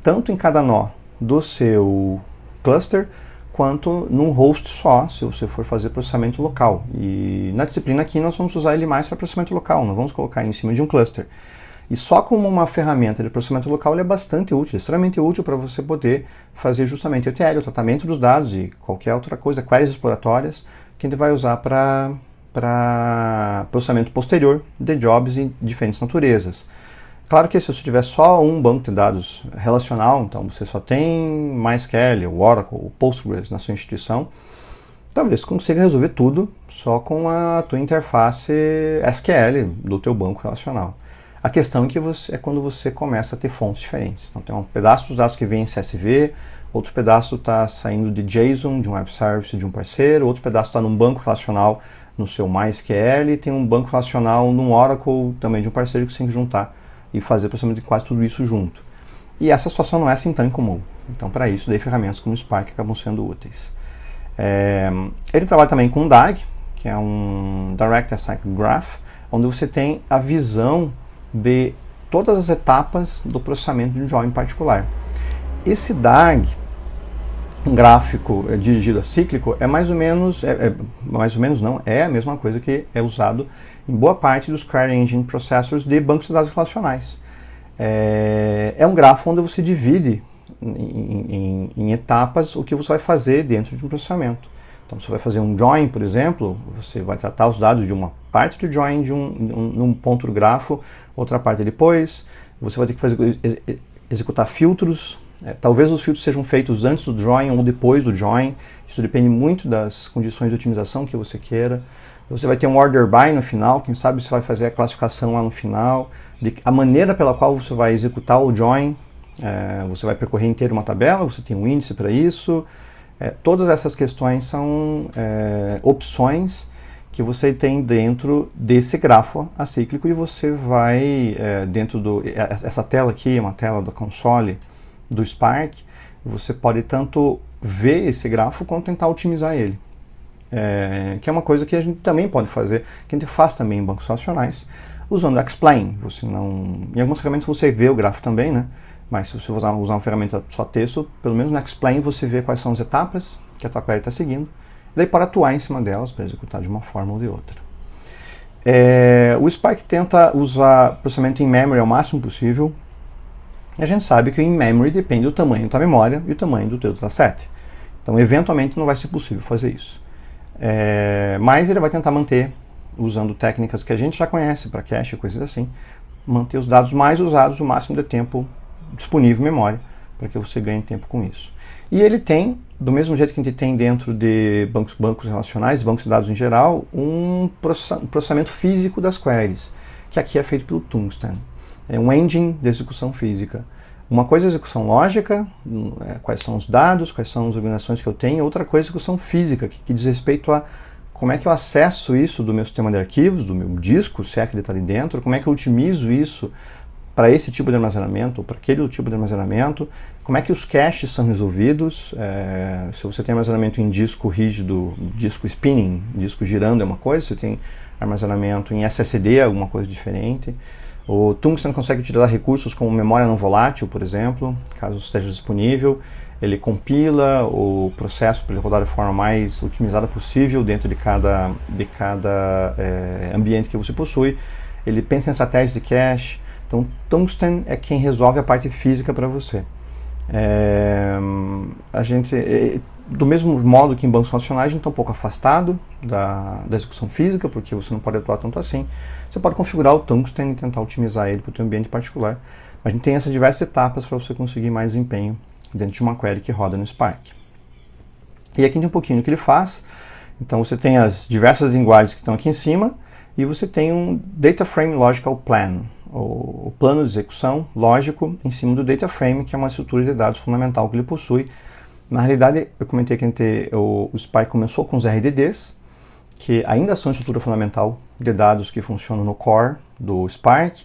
tanto em cada nó do seu cluster, quanto num host só, se você for fazer processamento local. E na disciplina aqui nós vamos usar ele mais para processamento local, não vamos colocar ele em cima de um cluster. E só como uma ferramenta de processamento local ele é bastante útil, extremamente útil para você poder fazer justamente o ETL, o tratamento dos dados e qualquer outra coisa, queries exploratórias, que a gente vai usar para processamento posterior de jobs de diferentes naturezas. Claro que se você tiver só um banco de dados relacional, então você só tem MySQL, o Oracle, o Postgres na sua instituição, talvez você consiga resolver tudo só com a tua interface SQL do teu banco relacional. A questão é quando você começa a ter fontes diferentes. Então tem um pedaço dos dados que vem em CSV, outro pedaço está saindo de JSON, de um web service de um parceiro, outro pedaço está num banco relacional no seu MySQL, tem um banco relacional num Oracle também de um parceiro que você tem que juntar e fazer processamento de quase tudo isso junto. E essa situação não é assim tão incomum. Então, para isso, daí ferramentas como o Spark acabam sendo úteis. Ele trabalha também com o DAG, que é um Direct Acyclic Graph, onde você tem a visão de todas as etapas do processamento de um job em particular. Esse DAG, um gráfico dirigido a cíclico, é mais ou menos não, é a mesma coisa que é usado em boa parte dos Query Engine Processors de bancos de dados relacionais. É um grafo onde você divide em etapas o que você vai fazer dentro de um processamento. Então, você vai fazer um join, por exemplo, você vai tratar os dados de uma parte do join num ponto do grafo, outra parte depois. Você vai ter que executar filtros. Talvez os filtros sejam feitos antes do join ou depois do join. Isso depende muito das condições de otimização que você queira. Você vai ter um order by no final, quem sabe você vai fazer a classificação lá no final. A maneira pela qual você vai executar o join, você vai percorrer inteiro uma tabela, você tem um índice para isso. Todas essas questões são opções que você tem dentro desse grafo acíclico e você vai, essa tela aqui é uma tela da console do Spark, você pode tanto ver esse grafo quanto tentar otimizar ele. Que é uma coisa que a gente também pode fazer, que a gente faz também em bancos relacionais, usando o Explain. Em algumas ferramentas você vê o grafo também, né? Mas se você usar uma ferramenta só texto, pelo menos no Explain você vê quais são as etapas que a tua query está seguindo, e daí pode atuar em cima delas para executar de uma forma ou de outra. O Spark tenta usar processamento em memory ao máximo possível. E a gente sabe que o in-memory depende do tamanho da tua memória e o tamanho do teu dataset. Então, eventualmente, não vai ser possível fazer isso. Mas ele vai tentar manter, usando técnicas que a gente já conhece para cache e coisas assim, manter os dados mais usados o máximo de tempo disponível em memória, para que você ganhe tempo com isso. E ele tem, do mesmo jeito que a gente tem dentro de bancos relacionais, bancos de dados em geral, um processamento físico das queries, que aqui é feito pelo Tungsten. É um engine de execução física. Uma coisa é a execução lógica, quais são os dados, quais são as organizações que eu tenho, outra coisa é a execução física, que diz respeito a como é que eu acesso isso do meu sistema de arquivos, do meu disco, se é que ele está ali dentro, como é que eu otimizo isso para esse tipo de armazenamento, ou para aquele tipo de armazenamento, como é que os caches são resolvidos, se você tem armazenamento em disco rígido, disco spinning, disco girando é uma coisa, se você tem armazenamento em SSD, alguma coisa diferente. O Tungsten consegue utilizar recursos como memória não volátil, por exemplo, caso esteja disponível. Ele compila o processo para ele rodar da forma mais otimizada possível dentro de cada ambiente que você possui. Ele pensa em estratégias de cache. Então, Tungsten é quem resolve a parte física para você. Do mesmo modo que em bancos relacionais, a gente está um pouco afastado da execução física, porque você não pode atuar tanto assim. Você pode configurar o Tungsten e tentar otimizar ele para o seu ambiente particular. Mas a gente tem essas diversas etapas para você conseguir mais desempenho dentro de uma query que roda no Spark. E aqui tem um pouquinho do que ele faz. Então você tem as diversas linguagens que estão aqui em cima e você tem um Data Frame Logical Plan, o plano de execução lógico em cima do Data Frame, que é uma estrutura de dados fundamental que ele possui. Na realidade, eu comentei que o Spark começou com os RDDs, que ainda são estrutura fundamental de dados que funcionam no core do Spark,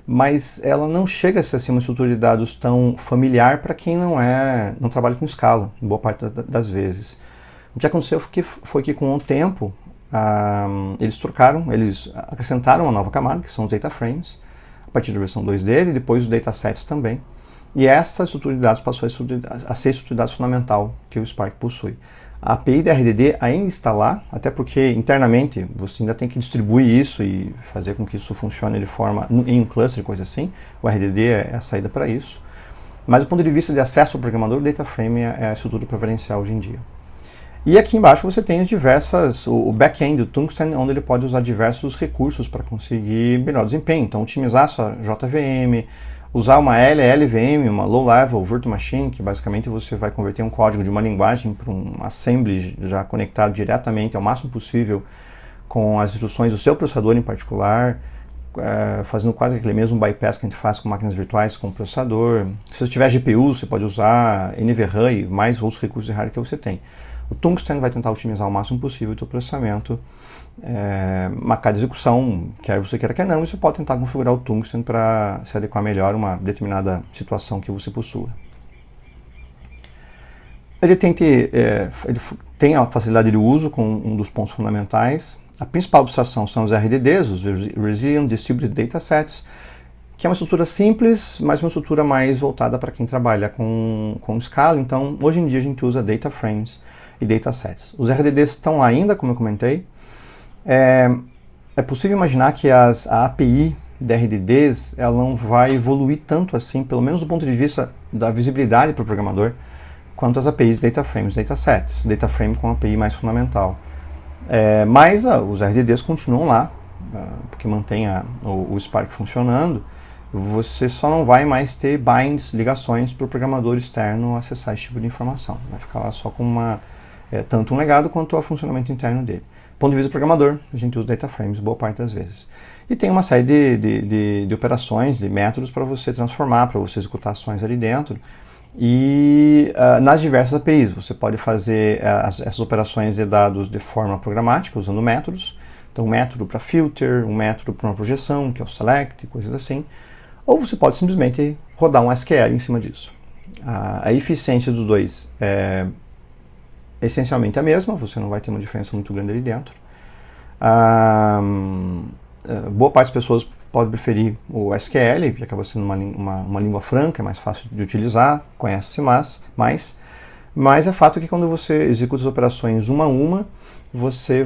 mas ela não chega a ser assim, uma estrutura de dados tão familiar para quem não trabalha com escala, em boa parte das vezes. O que aconteceu foi que com o tempo, eles acrescentaram uma nova camada, que são os data frames, a partir da versão 2 dele, e depois os datasets também. E essa estrutura de dados passou a ser a estrutura de dados fundamental que o Spark possui. A API da RDD ainda está lá, até porque internamente você ainda tem que distribuir isso e fazer com que isso funcione de forma em um cluster e coisa assim. O RDD é a saída para isso. Mas do ponto de vista de acesso ao programador, o DataFrame é a estrutura preferencial hoje em dia. E aqui embaixo você tem o back-end do Tungsten, onde ele pode usar diversos recursos para conseguir melhor desempenho. Então, otimizar sua JVM, usar uma LLVM, uma Low Level Virtual Machine, que basicamente você vai converter um código de uma linguagem para um assembly já conectado diretamente ao máximo possível com as instruções do seu processador em particular, fazendo quase aquele mesmo bypass que a gente faz com máquinas virtuais com o processador. Se você tiver GPU, você pode usar NVRAM e mais outros recursos de hardware que você tem. O Tungsten vai tentar otimizar o máximo possível o seu processamento, cada execução, quer você queira, quer não, e você pode tentar configurar o Tungsten para se adequar melhor a uma determinada situação que você possua. Ele tem a facilidade de uso com um dos pontos fundamentais. A principal abstração são os RDDs, os Resilient Distributed Datasets, que é uma estrutura simples, mas uma estrutura mais voltada para quem trabalha com escala. Então, hoje em dia a gente usa Data Frames e Datasets. Os RDDs estão lá ainda, como eu comentei. É possível imaginar que a API de RDDs ela não vai evoluir tanto assim, pelo menos do ponto de vista da visibilidade para o programador, quanto as APIs Data Frames, Datasets, Data Frame com a API mais fundamental. Mas os RDDs continuam lá, porque mantém o Spark funcionando. Você só não vai mais ter binds, ligações para o programador externo acessar esse tipo de informação. Vai ficar lá só com tanto um legado quanto o funcionamento interno dele. Do ponto de vista do programador, a gente usa Data Frames boa parte das vezes. E tem uma série de operações, de métodos para você transformar, para você executar ações ali dentro. E nas diversas APIs, você pode fazer essas operações de dados de forma programática, usando métodos. Então, um método para filter, um método para uma projeção, que é o select, coisas assim. Ou você pode simplesmente rodar um SQL em cima disso. A eficiência dos dois é essencialmente a mesma, você não vai ter uma diferença muito grande ali dentro. Boa parte das pessoas pode preferir o SQL, que acaba sendo uma língua franca, é mais fácil de utilizar, conhece-se mais, mas é fato que quando você executa as operações uma a uma, você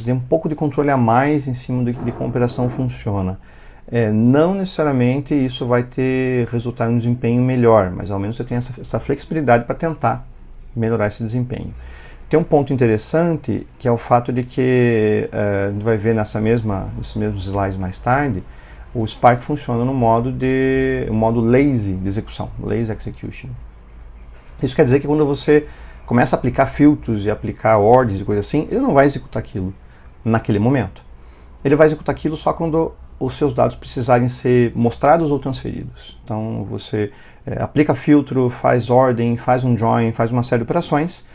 tem um pouco de controle a mais em cima de como a operação funciona. Não necessariamente isso vai resultar em um desempenho melhor, mas ao menos você tem essa flexibilidade para tentar melhorar esse desempenho. Tem um ponto interessante, que é o fato de que, a gente vai ver nesses mesmos slides mais tarde, o Spark funciona no modo lazy de execução, lazy execution. Isso quer dizer que quando você começa a aplicar filtros e aplicar ordens e coisa assim, ele não vai executar aquilo naquele momento. Ele vai executar aquilo só quando os seus dados precisarem ser mostrados ou transferidos. Então você aplica filtro, faz ordem, faz um join, faz uma série de operações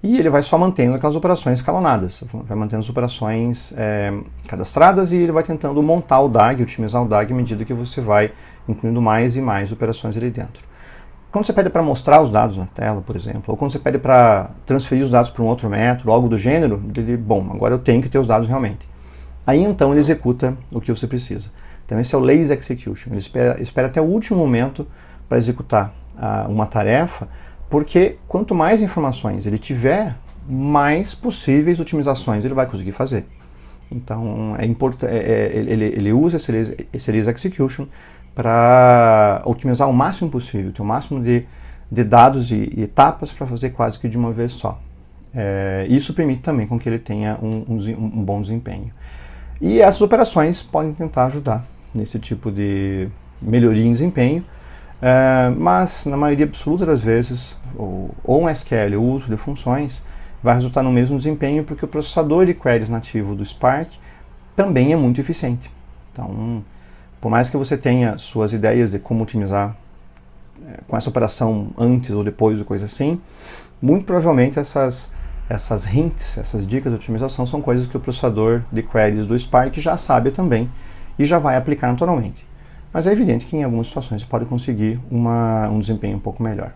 e ele vai só mantendo aquelas operações escalonadas, vai mantendo as operações cadastradas e ele vai tentando montar o DAG, otimizar o DAG à medida que você vai incluindo mais e mais operações ali dentro. Quando você pede para mostrar os dados na tela, por exemplo, ou quando você pede para transferir os dados para um outro método, algo do gênero, bom, agora eu tenho que ter os dados realmente. Aí então ele executa o que você precisa. Então esse é o lazy execution. Ele espera até o último momento para executar uma tarefa, porque quanto mais informações ele tiver, mais possíveis otimizações ele vai conseguir fazer. Então ele usa esse lazy execution para otimizar o máximo possível, ter o máximo de dados e etapas para fazer quase que de uma vez só. Isso permite também com que ele tenha um bom desempenho. E essas operações podem tentar ajudar nesse tipo de melhoria em desempenho, mas na maioria absoluta das vezes, ou um SQL ou uso de funções, vai resultar no mesmo desempenho porque o processador de queries nativo do Spark também é muito eficiente. Então, por mais que você tenha suas ideias de como otimizar com essa operação antes ou depois ou coisa assim, muito provavelmente essas hints, essas dicas de otimização são coisas que o processador de queries do Spark já sabe também e já vai aplicar naturalmente. Mas é evidente que em algumas situações você pode conseguir um desempenho um pouco melhor.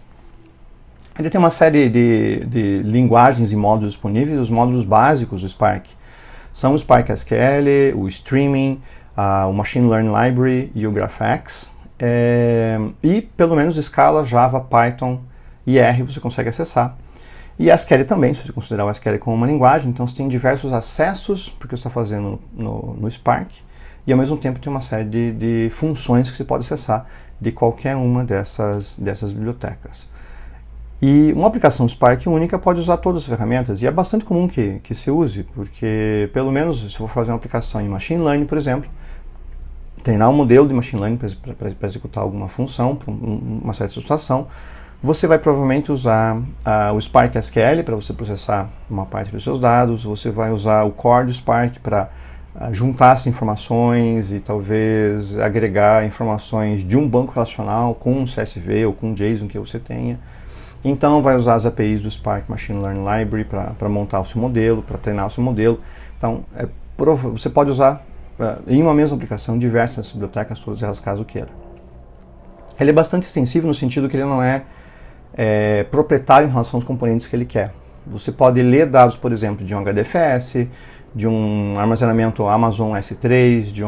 Ele tem uma série de linguagens e módulos disponíveis. Os módulos básicos do Spark são o Spark SQL, o Streaming, o Machine Learning Library e o GraphX. E pelo menos Scala, Java, Python e R você consegue acessar. E SQL também, se você considerar o SQL como uma linguagem, então você tem diversos acessos porque você está fazendo no Spark, e ao mesmo tempo tem uma série de funções que você pode acessar de qualquer uma dessas bibliotecas. E uma aplicação Spark única pode usar todas as ferramentas, e é bastante comum que se use, porque pelo menos se for fazer uma aplicação em Machine Learning, por exemplo, treinar um modelo de Machine Learning para executar alguma função, para uma certa situação, você vai provavelmente usar o Spark SQL para você processar uma parte dos seus dados, você vai usar o core do Spark para juntar essas informações e talvez agregar informações de um banco relacional com um CSV ou com um JSON que você tenha. Então vai usar as APIs do Spark Machine Learning Library para montar o seu modelo, para treinar o seu modelo. Então você pode usar em uma mesma aplicação diversas bibliotecas, todas elas caso queira. Ele é bastante extensivo no sentido que ele não é proprietário em relação aos componentes que ele quer. Você pode ler dados, por exemplo, de um HDFS, de um armazenamento Amazon S3, de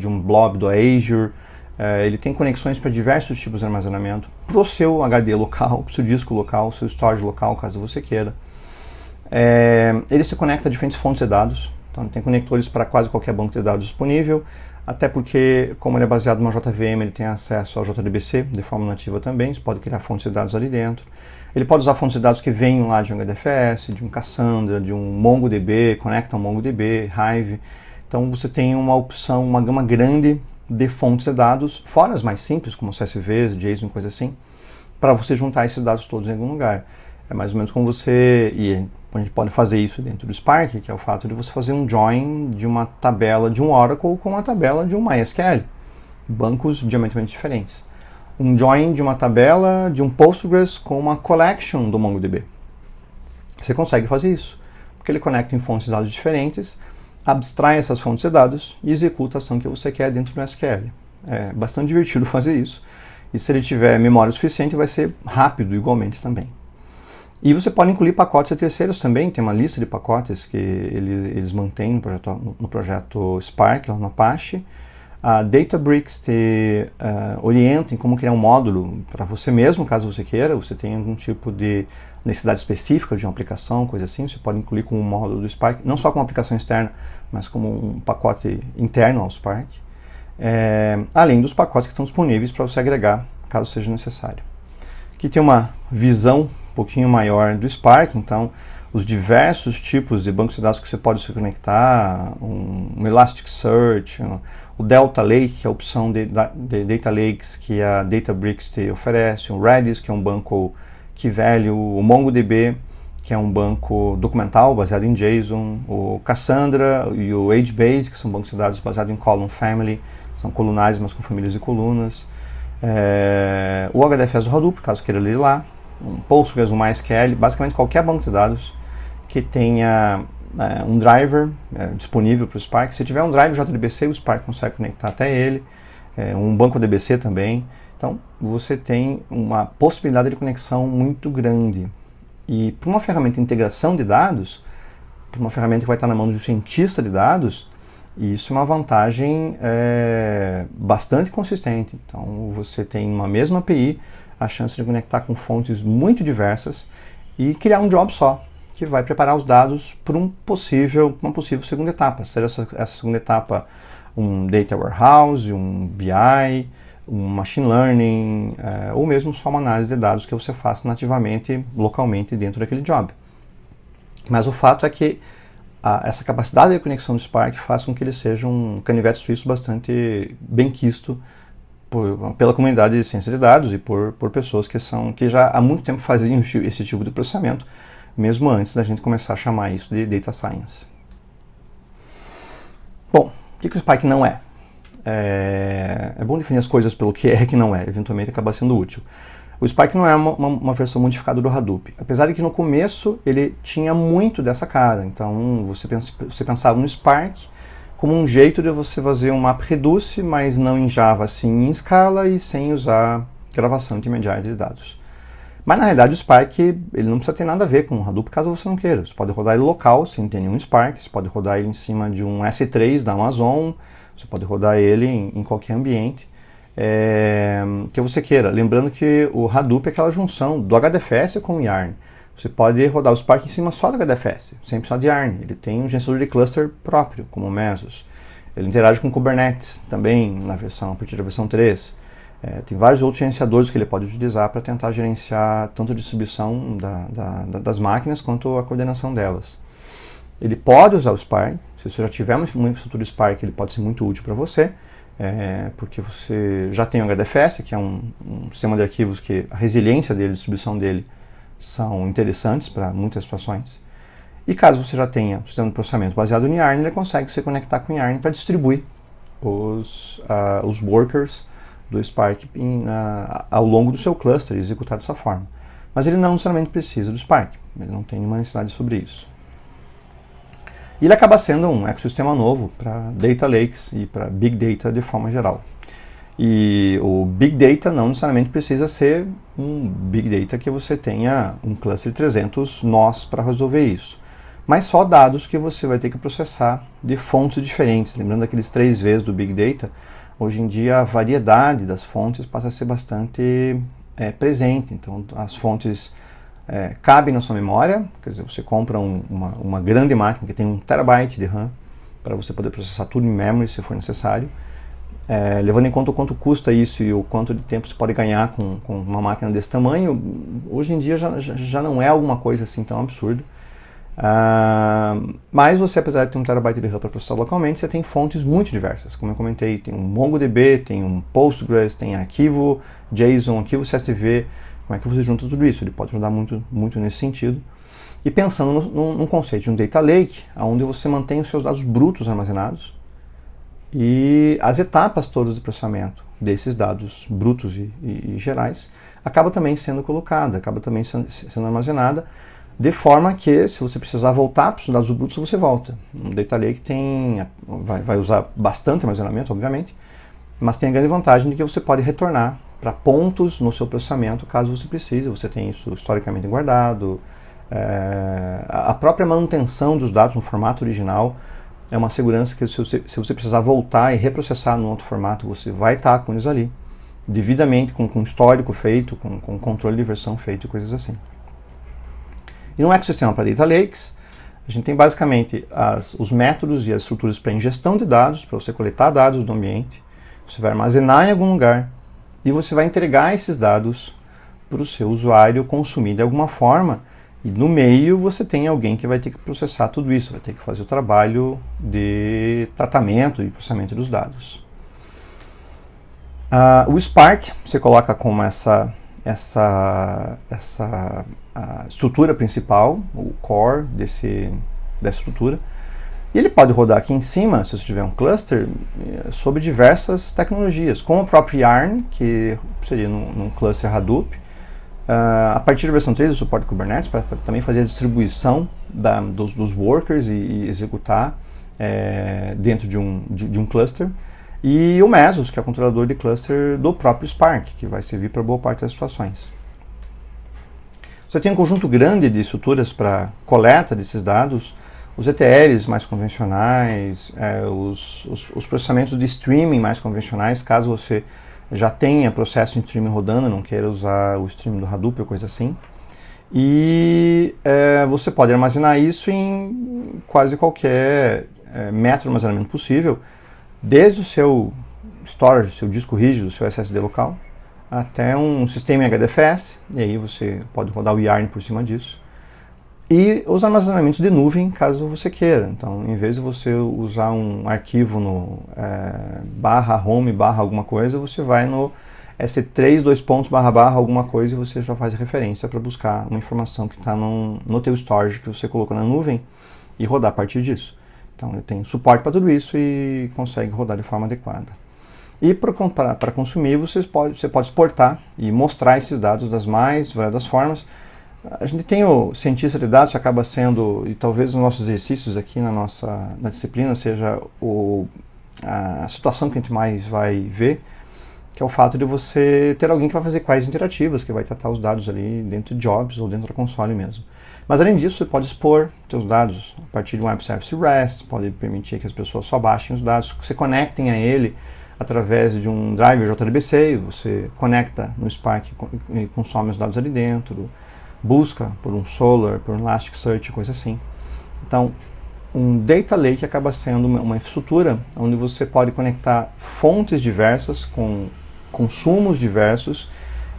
um blob do Azure. Ele tem conexões para diversos tipos de armazenamento, para o seu HD local, para o seu disco local, o seu storage local, caso você queira. Ele se conecta a diferentes fontes de dados, então ele tem conectores para quase qualquer banco de dados disponível. até porque, como ele é baseado numa JVM, ele tem acesso ao JDBC de forma nativa também, você pode criar fontes de dados ali dentro. Ele pode usar fontes de dados que venham lá de um HDFS, de um Cassandra, de um MongoDB, conecta um MongoDB, Hive. Então você tem uma opção, uma gama grande de fontes de dados, fora as mais simples, como CSVs, JSON, coisa assim, para você juntar esses dados todos em algum lugar. É mais ou menos como você, e a gente pode fazer isso dentro do Spark, que é o fato de você fazer um join de uma tabela de um Oracle com uma tabela de um MySQL, bancos diametralmente diferentes. Um join de uma tabela de um Postgres com uma collection do MongoDB. Você consegue fazer isso, porque ele conecta em fontes de dados diferentes, abstrai essas fontes de dados e executa a ação que você quer dentro do SQL. É bastante divertido fazer isso, e se ele tiver memória suficiente, vai ser rápido igualmente também. E você pode incluir pacotes de terceiros também, tem uma lista de pacotes que eles mantêm no projeto Spark, lá no Apache. A Databricks te orienta em como criar um módulo para você mesmo, caso você queira, você tenha algum tipo de necessidade específica de uma aplicação, coisa assim, você pode incluir com um módulo do Spark, não só como aplicação externa, mas como um pacote interno ao Spark, além dos pacotes que estão disponíveis para você agregar, caso seja necessário. Aqui tem uma visão um pouquinho maior do Spark, então os diversos tipos de bancos de dados que você pode se conectar, um Elasticsearch, o Delta Lake, que é a opção de Data Lakes que a Databricks te oferece, o Redis, que é um banco Key-Value, o MongoDB, que é um banco documental baseado em JSON, o Cassandra e o HBase, que são bancos de dados baseados em Column Family, são colunares, mas com famílias de colunas. O HDFS do Hadoop, caso queira ler lá, um Postgres, um MySQL, basicamente qualquer banco de dados que tenha um driver disponível para o Spark. Se tiver um driver JDBC, o Spark consegue conectar até ele, um banco DBC também. Então, você tem uma possibilidade de conexão muito grande. E para uma ferramenta de integração de dados, para uma ferramenta que vai estar na mão de um cientista de dados, isso é uma vantagem bastante consistente. Então, você tem uma mesma API, a chance de conectar com fontes muito diversas e criar um job só, que vai preparar os dados para uma possível segunda etapa. Seja essa segunda etapa um Data Warehouse, um BI, um Machine Learning, ou mesmo só uma análise de dados que você faça nativamente, localmente, dentro daquele job. Mas o fato é que essa capacidade de conexão do Spark faz com que ele seja um canivete suíço bastante bem quisto pela comunidade de ciência de dados e por pessoas que já há muito tempo faziam esse tipo de processamento, mesmo antes da gente começar a chamar isso de Data Science. Bom, o que o Spark não é? É bom definir as coisas pelo que é e que não é, eventualmente acaba sendo útil. O Spark não é uma versão modificada do Hadoop, apesar de que no começo ele tinha muito dessa cara. Então você pensava no Spark como um jeito de você fazer um MapReduce, mas não em Java, assim em Scala e sem usar gravação intermediária de dados. Mas na realidade o Spark ele não precisa ter nada a ver com o Hadoop caso você não queira. Você pode rodar ele local sem ter nenhum Spark, você pode rodar ele em cima de um S3 da Amazon, você pode rodar ele em qualquer ambiente que você queira. Lembrando que o Hadoop é aquela junção do HDFS com o Yarn. Você pode rodar o Spark em cima só do HDFS, sem precisar de Yarn. Ele tem um gerenciador de cluster próprio, como o Mesos. Ele interage com Kubernetes também a partir da versão 3. Tem vários outros gerenciadores que ele pode utilizar para tentar gerenciar tanto a distribuição das máquinas quanto a coordenação delas. Ele pode usar o Spark. Se você já tiver uma infraestrutura Spark, ele pode ser muito útil para você, porque você já tem o HDFS, que é um sistema de arquivos que a resiliência dele, a distribuição dele, são interessantes para muitas situações. E caso você já tenha um sistema de processamento baseado em Yarn, ele consegue se conectar com Yarn para distribuir os workers do Spark ao longo do seu cluster e executar dessa forma. Mas ele não necessariamente precisa do Spark, ele não tem nenhuma necessidade sobre isso. E ele acaba sendo um ecossistema novo para Data Lakes e para Big Data de forma geral. E o Big Data não necessariamente precisa ser um Big Data que você tenha um cluster de 300 nós para resolver isso. Mas só dados que você vai ter que processar de fontes diferentes. Lembrando aqueles 3 Vs do Big Data, hoje em dia a variedade das fontes passa a ser bastante presente. Então as fontes cabem na sua memória, quer dizer, você compra uma grande máquina que tem 1 TB de RAM para você poder processar tudo em memory se for necessário. levando em conta o quanto custa isso e o quanto de tempo você pode ganhar com uma máquina desse tamanho, hoje em dia já não é alguma coisa assim tão absurda. Mas você, apesar de ter 1 TB de RAM para processar localmente, você tem fontes muito diversas. Como eu comentei, tem um MongoDB, tem um Postgres, tem arquivo JSON, arquivo CSV. Como é que você junta tudo isso? Ele pode ajudar muito, muito nesse sentido. E pensando num conceito de um data lake, onde você mantém os seus dados brutos armazenados e as etapas todas do processamento desses dados brutos e gerais acaba também sendo colocada, acaba também sendo armazenada, de forma que, se você precisar voltar para os dados brutos, você volta. Um data lake vai usar bastante armazenamento, obviamente, mas tem a grande vantagem de que você pode retornar para pontos no seu processamento caso você precise. Você tem isso historicamente guardado. A própria manutenção dos dados no formato original é uma segurança que, se você precisar voltar e reprocessar num outro formato, você vai estar com eles ali, devidamente, com histórico feito, com controle de versão feito e coisas assim. E no ecossistema para Data Lakes, a gente tem basicamente os métodos e as estruturas para ingestão de dados, para você coletar dados do ambiente, você vai armazenar em algum lugar e você vai entregar esses dados para o seu usuário consumir de alguma forma. E no meio você tem alguém que vai ter que processar tudo isso, vai ter que fazer o trabalho de tratamento e processamento dos dados. O Spark você coloca como essa estrutura principal, o core dessa estrutura. E ele pode rodar aqui em cima, se você tiver um cluster, sobre diversas tecnologias, como o próprio Yarn, que seria num cluster Hadoop. A partir da versão 3 do suporte Kubernetes, para também fazer a distribuição dos workers e executar dentro de um cluster. E o Mesos, que é o controlador de cluster do próprio Spark, que vai servir para boa parte das situações. Você tem um conjunto grande de estruturas para coleta desses dados, os ETLs mais convencionais, os processamentos de streaming mais convencionais, caso você já tenha processo de streaming rodando, não queira usar o streaming do Hadoop ou coisa assim. E você pode armazenar isso em quase qualquer método de armazenamento possível, desde o seu storage, seu disco rígido, seu SSD local, até um sistema em HDFS, e aí você pode rodar o Yarn por cima disso. E os armazenamentos de nuvem, caso você queira. Então, em vez de você usar um arquivo no /home/ alguma coisa, você vai no S3 alguma coisa e você já faz referência para buscar uma informação que está no teu storage que você colocou na nuvem e rodar a partir disso. Então, ele tem suporte para tudo isso e consegue rodar de forma adequada. E para consumir, você pode exportar e mostrar esses dados das mais variadas formas. A gente tem o cientista de dados que acaba sendo, e talvez os nossos exercícios aqui na disciplina seja a situação que a gente mais vai ver, que é o fato de você ter alguém que vai fazer queries interativas, que vai tratar os dados ali dentro de jobs ou dentro da console mesmo. Mas além disso, você pode expor seus dados a partir de um Web Service REST, pode permitir que as pessoas só baixem os dados, que se conectem a ele através de um driver JDBC, você conecta no Spark e consome os dados ali dentro, busca por um Solr, por um Elasticsearch, coisa assim. Então, um Data Lake acaba sendo uma infraestrutura onde você pode conectar fontes diversas com consumos diversos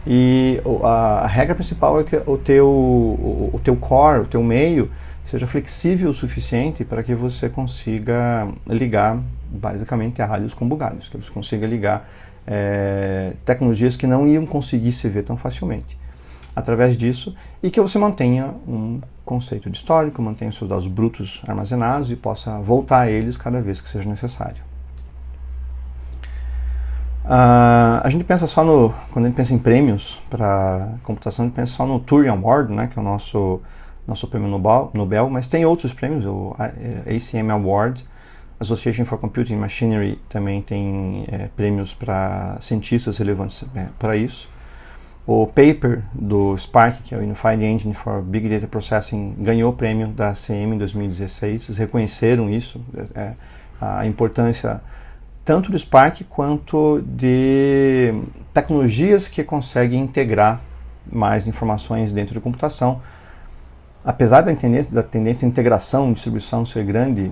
e a regra principal é que o teu core, o teu meio, seja flexível o suficiente para que você consiga ligar basicamente a ralhos com bugalhos, que você consiga ligar tecnologias que não iam conseguir se ver tão facilmente através disso, e que você mantenha um conceito de histórico, mantenha os seus dados brutos armazenados e possa voltar a eles cada vez que seja necessário. A gente pensa só quando a gente pensa em prêmios para computação, a gente pensa só no Turing Award, né, que é o nosso prêmio Nobel, mas tem outros prêmios, o ACM Award, Association for Computing Machinery também tem prêmios para cientistas relevantes para isso. O paper do Spark, que é o Unified Engine for Big Data Processing, ganhou o prêmio da ACM em 2016. Eles reconheceram isso, a importância tanto do Spark quanto de tecnologias que conseguem integrar mais informações dentro da computação. Apesar da tendência de integração e distribuição ser grande,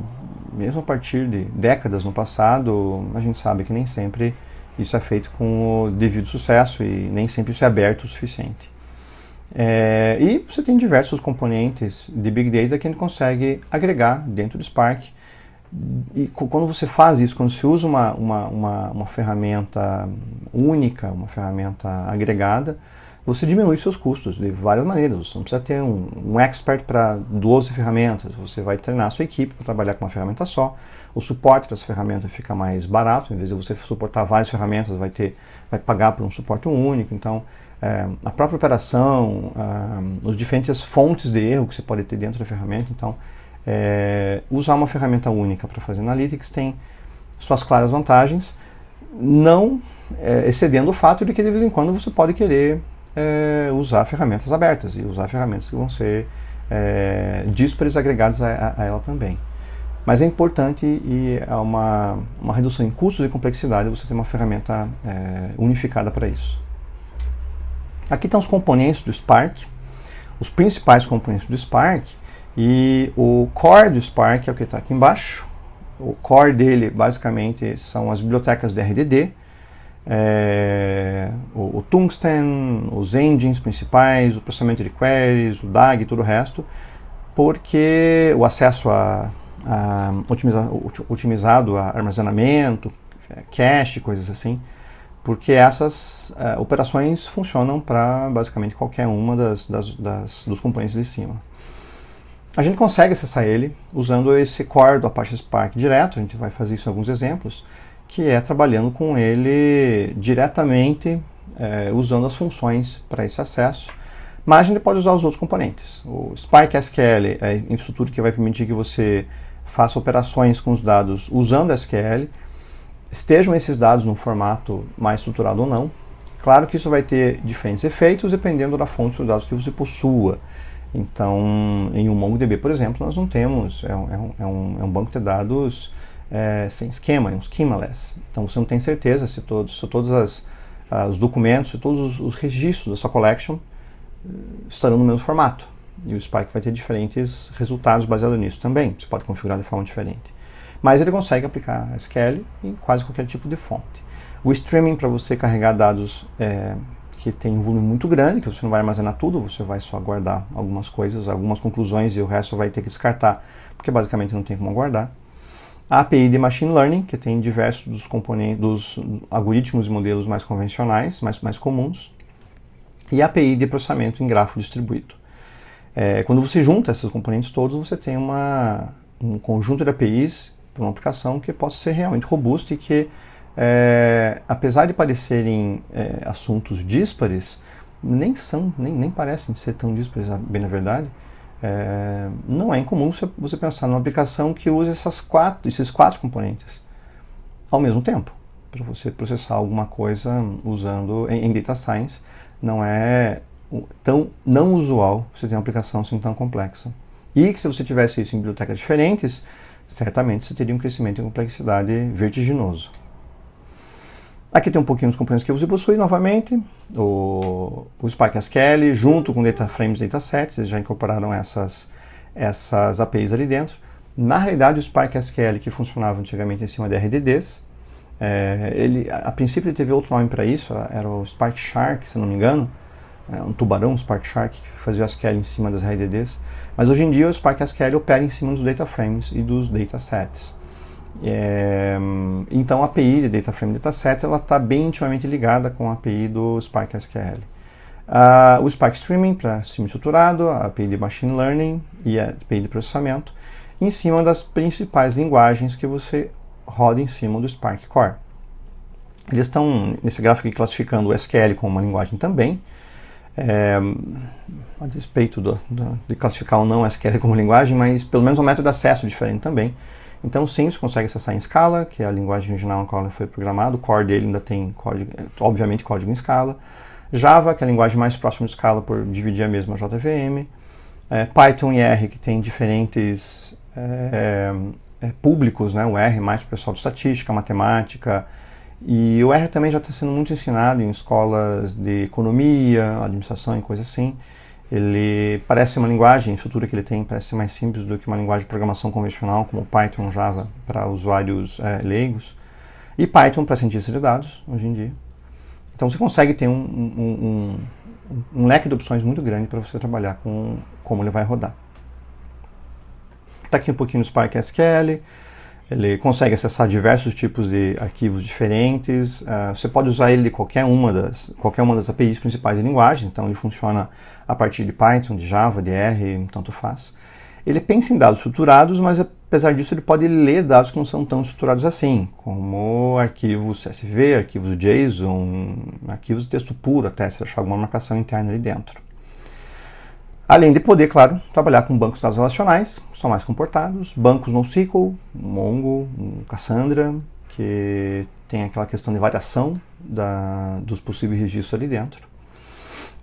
mesmo a partir de décadas no passado, a gente sabe que nem sempre isso é feito com o devido sucesso e nem sempre isso é aberto o suficiente. E você tem diversos componentes de Big Data que a gente consegue agregar dentro do Spark. E quando você faz isso, quando você usa uma ferramenta única, uma ferramenta agregada, você diminui seus custos de várias maneiras. Você não precisa ter um expert para 12 ferramentas, você vai treinar a sua equipe para trabalhar com uma ferramenta só. O suporte das ferramentas fica mais barato, em vez de você suportar várias ferramentas, vai pagar por um suporte único. Então, a própria operação, as diferentes fontes de erro que você pode ter dentro da ferramenta. Então, usar uma ferramenta única para fazer Analytics tem suas claras vantagens, não excedendo o fato de que de vez em quando você pode querer usar ferramentas abertas e usar ferramentas que vão ser díspares agregadas a ela também. Mas é importante e é uma redução em custos e complexidade você ter uma ferramenta unificada para isso. Aqui estão os componentes do Spark, os principais componentes do Spark, e o core do Spark é o que está aqui embaixo. O core dele basicamente são as bibliotecas de RDD, o Tungsten, os engines principais, o processamento de queries, o DAG e todo o resto, porque o acesso otimizado a armazenamento, cache, coisas assim, porque essas operações funcionam para basicamente qualquer uma dos componentes de cima. A gente consegue acessar ele usando esse core do Apache Spark direto, a gente vai fazer isso em alguns exemplos, que é trabalhando com ele diretamente, usando as funções para esse acesso. Mas a gente pode usar os outros componentes. O Spark SQL é a infraestrutura que vai permitir que você faça operações com os dados usando SQL, estejam esses dados num formato mais estruturado ou não. Claro que isso vai ter diferentes efeitos dependendo da fonte dos dados que você possua. Então, em um MongoDB, por exemplo, nós não temos, é um banco de dados sem esquema, é um schemaless. Então você não tem certeza se todos os documentos, se todos os registros da sua collection estarão no mesmo formato. E o Spark vai ter diferentes resultados baseados nisso também. Você pode configurar de forma diferente. Mas ele consegue aplicar SQL em quase qualquer tipo de fonte. O streaming, para você carregar dados que tem um volume muito grande, que você não vai armazenar tudo, você vai só guardar algumas coisas, algumas conclusões e o resto vai ter que descartar, porque basicamente não tem como guardar. A API de Machine Learning, que tem diversos dos componentes, dos algoritmos e modelos mais convencionais, mais comuns. E a API de processamento em grafo distribuído. Quando você junta esses componentes todos, você tem um conjunto de APIs para uma aplicação que possa ser realmente robusta e que, apesar de parecerem assuntos díspares, nem parecem ser tão díspares, bem na verdade. Não é incomum você pensar numa aplicação que use esses quatro componentes ao mesmo tempo, para você processar alguma coisa usando em Data Science. Não é tão não usual você ter uma aplicação assim tão complexa. E que se você tivesse isso em bibliotecas diferentes, certamente você teria um crescimento em complexidade vertiginoso. Aqui tem um pouquinho dos componentes que você possui novamente, o Spark SQL junto com Data Frames e Datasets, eles já incorporaram essas APIs ali dentro. Na realidade, o Spark SQL, que funcionava antigamente em cima de RDDs, a princípio ele teve outro nome para isso, era o Spark Shark, se não me engano, um tubarão, Spark Shark, que fazia o SQL em cima das RDDs. Mas hoje em dia o Spark SQL opera em cima dos Data Frames e dos Datasets. Então a API de Data Frame e Dataset está bem intimamente ligada com a API do Spark SQL. O Spark Streaming para sistema estruturado, a API de Machine Learning e a API de processamento, em cima das principais linguagens que você roda em cima do Spark Core. Eles estão nesse gráfico aqui classificando o SQL como uma linguagem também, a despeito de classificar ou não o SQL como linguagem, mas pelo menos um método de acesso diferente também. Então sim, você consegue acessar em Scala, que é a linguagem original na qual ele foi programado, o core dele ainda tem código, obviamente código em Scala. Java, que é a linguagem mais próxima de Scala por dividir a mesma JVM. Python e R, que tem diferentes públicos, né? O R mais para o pessoal de estatística, matemática, e o R também já está sendo muito ensinado em escolas de economia, administração e coisas assim. Ele parece uma linguagem, a estrutura que ele tem parece ser mais simples do que uma linguagem de programação convencional, como Python, Java, para usuários leigos, e Python para cientistas de dados, hoje em dia. Então você consegue ter um leque de opções muito grande para você trabalhar com como ele vai rodar. Está aqui um pouquinho do Spark SQL. Ele consegue acessar diversos tipos de arquivos diferentes. Você pode usar ele de qualquer uma das APIs principais de linguagem. Então ele funciona a partir de Python, de Java, de R, tanto faz. Ele pensa em dados estruturados, mas apesar disso ele pode ler dados que não são tão estruturados assim, como arquivos CSV, arquivos JSON, arquivos de texto puro até, se achar alguma marcação interna ali dentro. Além de poder, claro, trabalhar com bancos de dados relacionais, que são mais comportados, bancos NoSQL, Mongo, Cassandra, que tem aquela questão de variação dos possíveis registros ali dentro.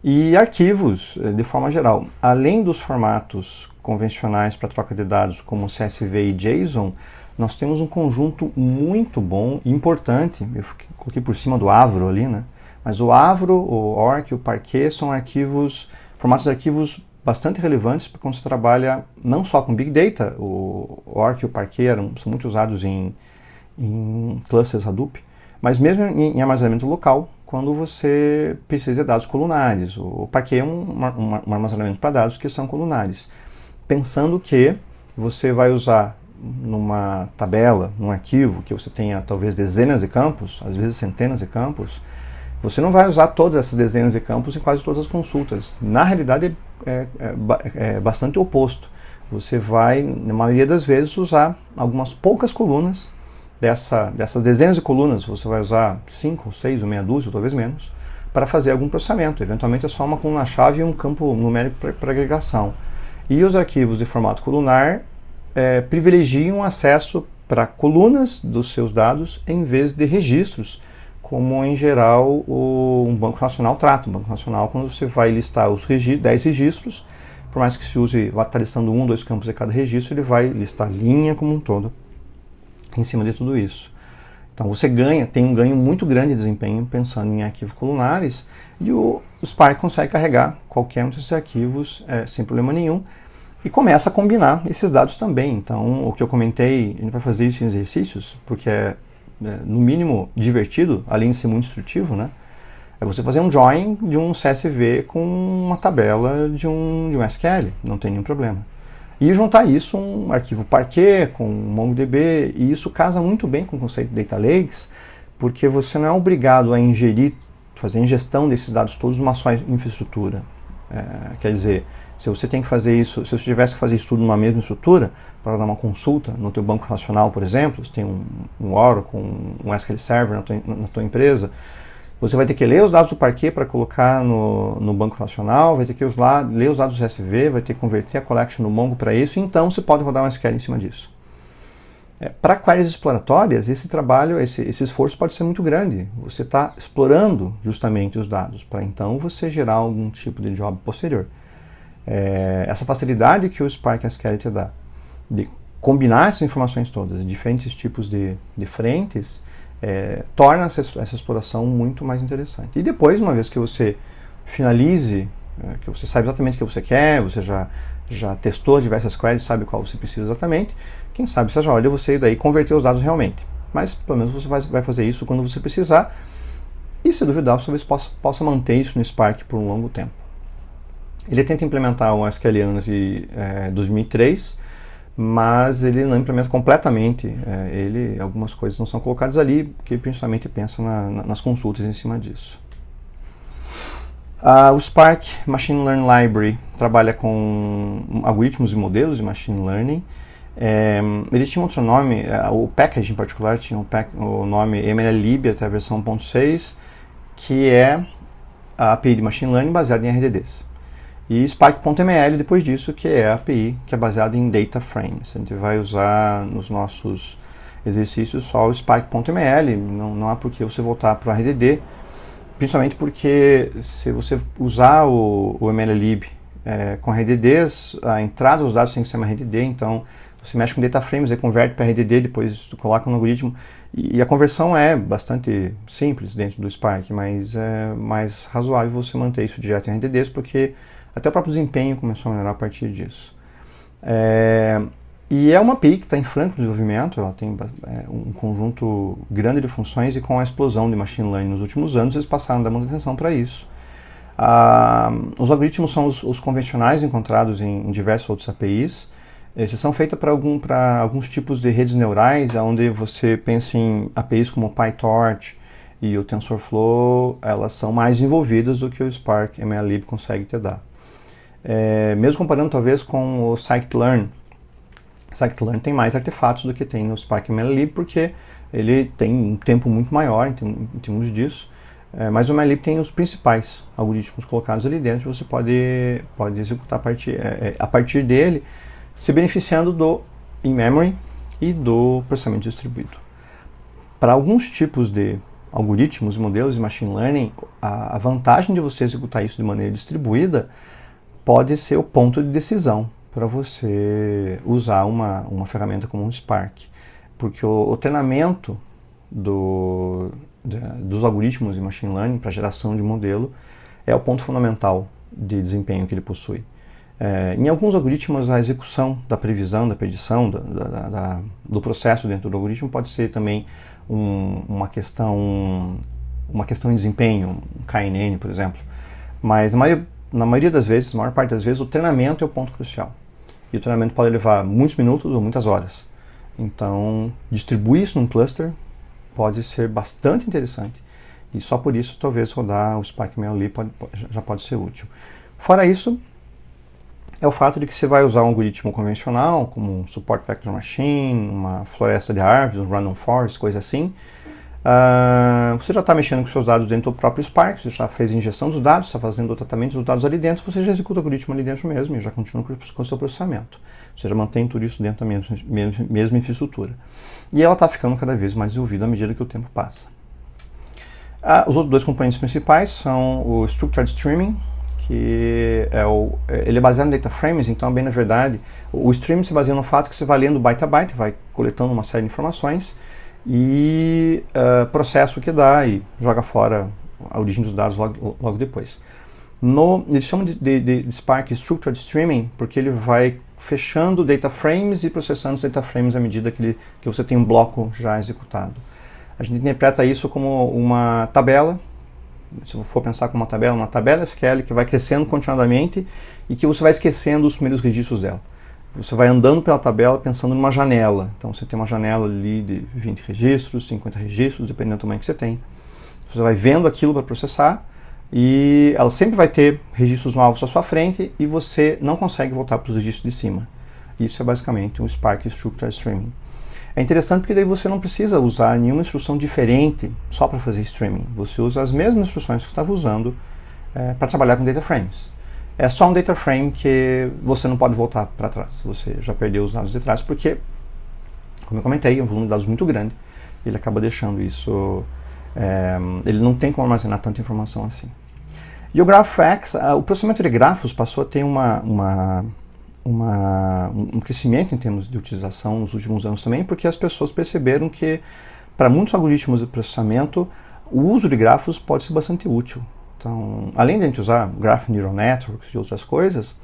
E arquivos, de forma geral. Além dos formatos convencionais para troca de dados, como CSV e JSON, nós temos um conjunto muito bom e importante. Eu coloquei por cima do Avro ali, né? Mas o Avro, o Orc, o Parquet são formatos de arquivos bastante relevantes para quando você trabalha não só com Big Data. O Orc e o Parquet são muito usados em clusters Hadoop, mas mesmo em armazenamento local, quando você precisa de dados colunares. O Parquet é um armazenamento para dados que são colunares. Pensando que você vai usar numa tabela, num arquivo, que você tenha talvez dezenas de campos, às vezes centenas de campos, você não vai usar todas essas dezenas de campos em quase todas as consultas. Na realidade é bastante oposto. Você vai, na maioria das vezes, usar algumas poucas colunas. Dessas dezenas de colunas, você vai usar 5, 6 ou meia dúzia, ou talvez menos, para fazer algum processamento. Eventualmente é só uma coluna-chave e um campo numérico para agregação. E os arquivos de formato colunar privilegiam acesso para colunas dos seus dados em vez de registros, como em geral um banco relacional trata. Um banco relacional, quando você vai listar os 10 registros, por mais que se use, vai estar listando 1 ou 2 campos de cada registro, ele vai listar a linha como um todo em cima de tudo isso. Então você tem um ganho muito grande de desempenho pensando em arquivos colunares, e o Spark consegue carregar qualquer um desses arquivos sem problema nenhum, e começa a combinar esses dados também. Então o que eu comentei, a gente vai fazer isso em exercícios, porque no mínimo divertido, além de ser muito instrutivo, né? É você fazer um join de um CSV com uma tabela de um SQL, não tem nenhum problema. E juntar isso um arquivo Parquet com um MongoDB, e isso casa muito bem com o conceito de Data Lakes, porque você não é obrigado a fazer a ingestão desses dados todos numa só infraestrutura. Quer dizer, se você tem que fazer isso, se você tivesse que fazer isso tudo numa mesma estrutura, para dar uma consulta no teu banco relacional, por exemplo, você tem um Oracle, um SQL Server na tua empresa, você vai ter que ler os dados do Parquet para colocar no banco relacional, vai ter que ler os dados do CSV, vai ter que converter a collection no Mongo para isso, então você pode rodar um SQL em cima disso. Para queries exploratórias, esse trabalho, esse esforço pode ser muito grande. Você está explorando justamente os dados, para então você gerar algum tipo de job posterior. Essa facilidade que o Spark SQL te dá, de combinar essas informações todas, diferentes tipos de frentes, torna essa exploração muito mais interessante. E depois, uma vez que você finalize, que você sabe exatamente o que você quer, você já testou diversas queries, sabe qual você precisa exatamente, quem sabe você já olha você daí converter os dados realmente. Mas pelo menos você vai fazer isso quando você precisar, e se duvidar, você talvez possa manter isso no Spark por um longo tempo. Ele tenta implementar o SQL ANSI 2003, mas ele não implementa completamente. Algumas coisas não são colocadas ali, porque principalmente pensa nas consultas em cima disso. O Spark Machine Learning Library trabalha com algoritmos e modelos de Machine Learning. Ele tinha outro nome, o package em particular tinha o nome MLlib até a versão 1.6, que é a API de Machine Learning baseada em RDDs. E Spark.ml depois disso, que é a API que é baseada em Data Frames. A gente vai usar nos nossos exercícios só o Spark.ml, não há por que você voltar para o RDD, principalmente porque se você usar o MLlib com RDDs, a entrada dos dados tem que ser uma RDD, então você mexe com Data Frames e converte para RDD, depois coloca no algoritmo, e a conversão é bastante simples dentro do Spark, mas é mais razoável você manter isso direto em RDDs, porque Até o próprio desempenho começou a melhorar a partir disso. E é uma API que está em franco desenvolvimento, ela tem um conjunto grande de funções, e com a explosão de machine learning nos últimos anos, eles passaram a dar muita atenção para isso. Os algoritmos são os convencionais encontrados em diversos outros APIs. Esses são feitos para alguns tipos de redes neurais, onde você pensa em APIs como o PyTorch e o TensorFlow, elas são mais envolvidas do que o Spark MLlib consegue te dar. Mesmo comparando talvez com o Scikit-learn, Scikit-learn tem mais artefatos do que tem no Spark MLlib, porque ele tem um tempo muito maior em termos disso, mas o MLlib tem os principais algoritmos colocados ali dentro, você pode executar a partir dele, se beneficiando do in-memory e do processamento distribuído. Para alguns tipos de algoritmos e modelos de machine learning, a vantagem de você executar isso de maneira distribuída pode ser o ponto de decisão para você usar uma ferramenta como um Spark, porque o treinamento dos algoritmos de machine learning para geração de modelo é o ponto fundamental de desempenho que ele possui. Em alguns algoritmos, a execução da previsão, da predição, do processo dentro do algoritmo pode ser também uma questão em desempenho, um KNN, por exemplo. Mas na maioria das vezes, na maior parte das vezes, o treinamento é o ponto crucial. E o treinamento pode levar muitos minutos ou muitas horas. Então, distribuir isso num cluster pode ser bastante interessante. E só por isso, talvez, rodar o Spark MLlib já pode ser útil. Fora isso, é o fato de que você vai usar um algoritmo convencional, como um Support Vector Machine, uma floresta de árvores, um Random Forest, coisa assim. Você já está mexendo com seus dados dentro do próprio Spark, você já fez a injeção dos dados, está fazendo o tratamento dos dados ali dentro, você já executa o algoritmo ali dentro mesmo e já continua com o seu processamento. Você já mantém tudo isso dentro da mesma infraestrutura. E ela está ficando cada vez mais desenvolvida à medida que o tempo passa. Os outros dois componentes principais são o Structured Streaming, que ele é baseado em data frames, então, bem na verdade, o streaming se baseia no fato que você vai lendo byte a byte, vai coletando uma série de informações e processa o que dá e joga fora a origem dos dados logo depois. Eles chamam de Spark Structured Streaming porque ele vai fechando data frames e processando os data frames à medida que você tem um bloco já executado. A gente interpreta isso como uma tabela. Se for pensar como uma tabela SQL que vai crescendo continuadamente e que você vai esquecendo os primeiros registros dela. Você vai andando pela tabela pensando numa janela. Então você tem uma janela ali de 20 registros, 50 registros, dependendo do tamanho que você tem. Você vai vendo aquilo para processar e ela sempre vai ter registros novos à sua frente e você não consegue voltar para os registros de cima. Isso é basicamente um Spark Structured Streaming. É interessante porque daí você não precisa usar nenhuma instrução diferente só para fazer streaming. Você usa as mesmas instruções que você estava usando para trabalhar com data frames. É só um data frame que você não pode voltar para trás. Você já perdeu os dados de trás porque, como eu comentei, é um volume de dados muito grande. Ele acaba deixando isso... ele não tem como armazenar tanta informação assim. E o GraphX, o processamento de grafos passou a ter um crescimento em termos de utilização nos últimos anos também, porque as pessoas perceberam que, para muitos algoritmos de processamento, o uso de grafos pode ser bastante útil. Então, além de a gente usar Graph Neural Networks e outras coisas,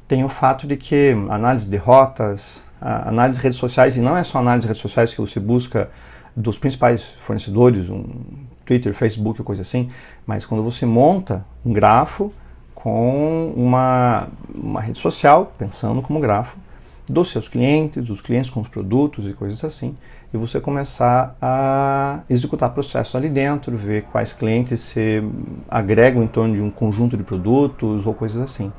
tem o fato de que análise de rotas, análise de redes sociais, e não é só análise de redes sociais que você busca dos principais fornecedores, Twitter, Facebook, coisa assim, mas quando você monta um grafo com uma rede social, pensando como grafo, dos seus clientes, dos clientes com os produtos e coisas assim, e você começar a executar processos ali dentro, ver quais clientes se agregam em torno de um conjunto de produtos ou coisas assim.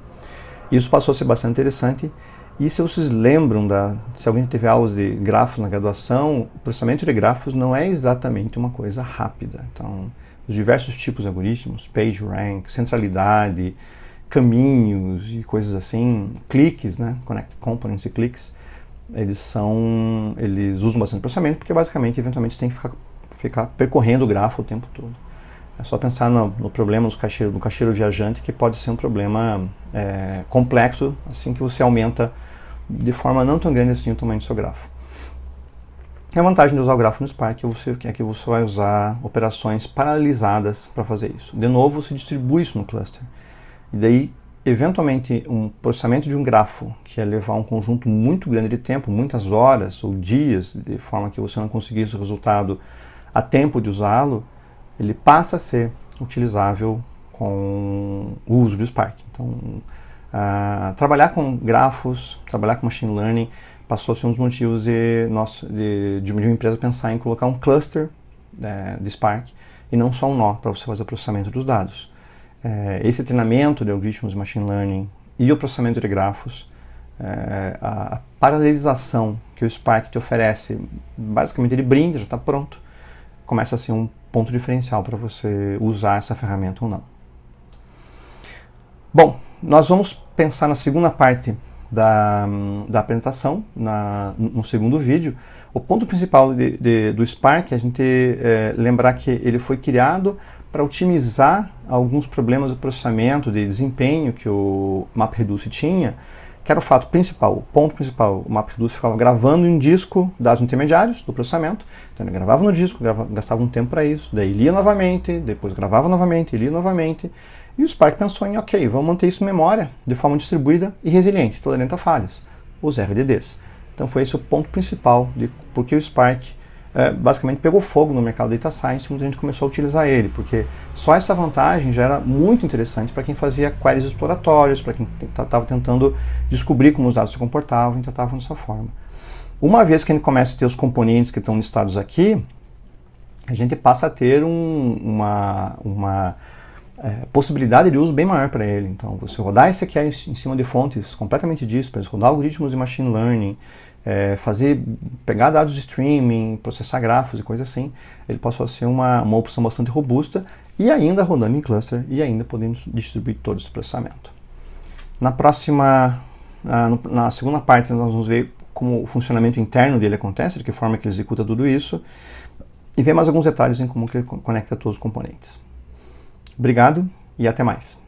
Isso passou a ser bastante interessante. E se vocês lembram, se alguém teve aulas de grafos na graduação, o processamento de grafos não é exatamente uma coisa rápida. Então, os diversos tipos de algoritmos, PageRank, centralidade, caminhos e coisas assim, cliques, né, Connect Components e cliques, eles usam bastante processamento porque basicamente, eventualmente, você tem que ficar percorrendo o grafo o tempo todo. É só pensar no problema do caixeiro viajante, que pode ser um problema complexo, assim que você aumenta de forma não tão grande assim o tamanho do seu grafo. A vantagem de usar o grafo no Spark é que você vai usar operações paralelizadas para fazer isso. De novo, você distribui isso no cluster. E daí, eventualmente, um processamento de um grafo que ia levar um conjunto muito grande de tempo, muitas horas ou dias, de forma que você não conseguisse o resultado a tempo de usá-lo, ele passa a ser utilizável com o uso do Spark. Então, trabalhar com grafos, trabalhar com machine learning, passou a ser um dos motivos de uma empresa pensar em colocar um cluster de Spark e não só um nó para você fazer o processamento dos dados. Esse treinamento de algoritmos de machine learning e o processamento de grafos, a paralelização que o Spark te oferece, basicamente ele brinda, já está pronto, começa a ser um ponto diferencial para você usar essa ferramenta ou não. Bom, nós vamos pensar na segunda parte da apresentação, no segundo vídeo. O ponto principal do Spark é a gente lembrar que ele foi criado para otimizar alguns problemas do processamento, de desempenho que o MapReduce tinha, que era o fato principal, o ponto principal. O MapReduce ficava gravando em disco dados intermediários do processamento, então ele gravava no disco, gastava um tempo para isso, daí lia novamente, depois gravava novamente, lia novamente, e o Spark pensou em, ok, vamos manter isso em memória, de forma distribuída e resiliente, tolerante a falhas, os RDDs. Então foi esse o ponto principal de porque o Spark basicamente pegou fogo no mercado Data Science e muita gente começou a utilizar ele, porque só essa vantagem já era muito interessante para quem fazia queries exploratórios, para quem estava tentando descobrir como os dados se comportavam e tratavam dessa forma. Uma vez que a gente começa a ter os componentes que estão listados aqui, a gente passa a ter uma possibilidade de uso bem maior para ele. Então, você rodar SQL em cima de fontes completamente díspares, rodar algoritmos de machine learning, pegar dados de streaming, processar grafos e coisas assim, ele passou a ser uma opção bastante robusta e ainda rodando em cluster e ainda podendo distribuir todo esse processamento. Na segunda parte, nós vamos ver como o funcionamento interno dele acontece, de que forma que ele executa tudo isso, e ver mais alguns detalhes em como que ele conecta todos os componentes. Obrigado e até mais.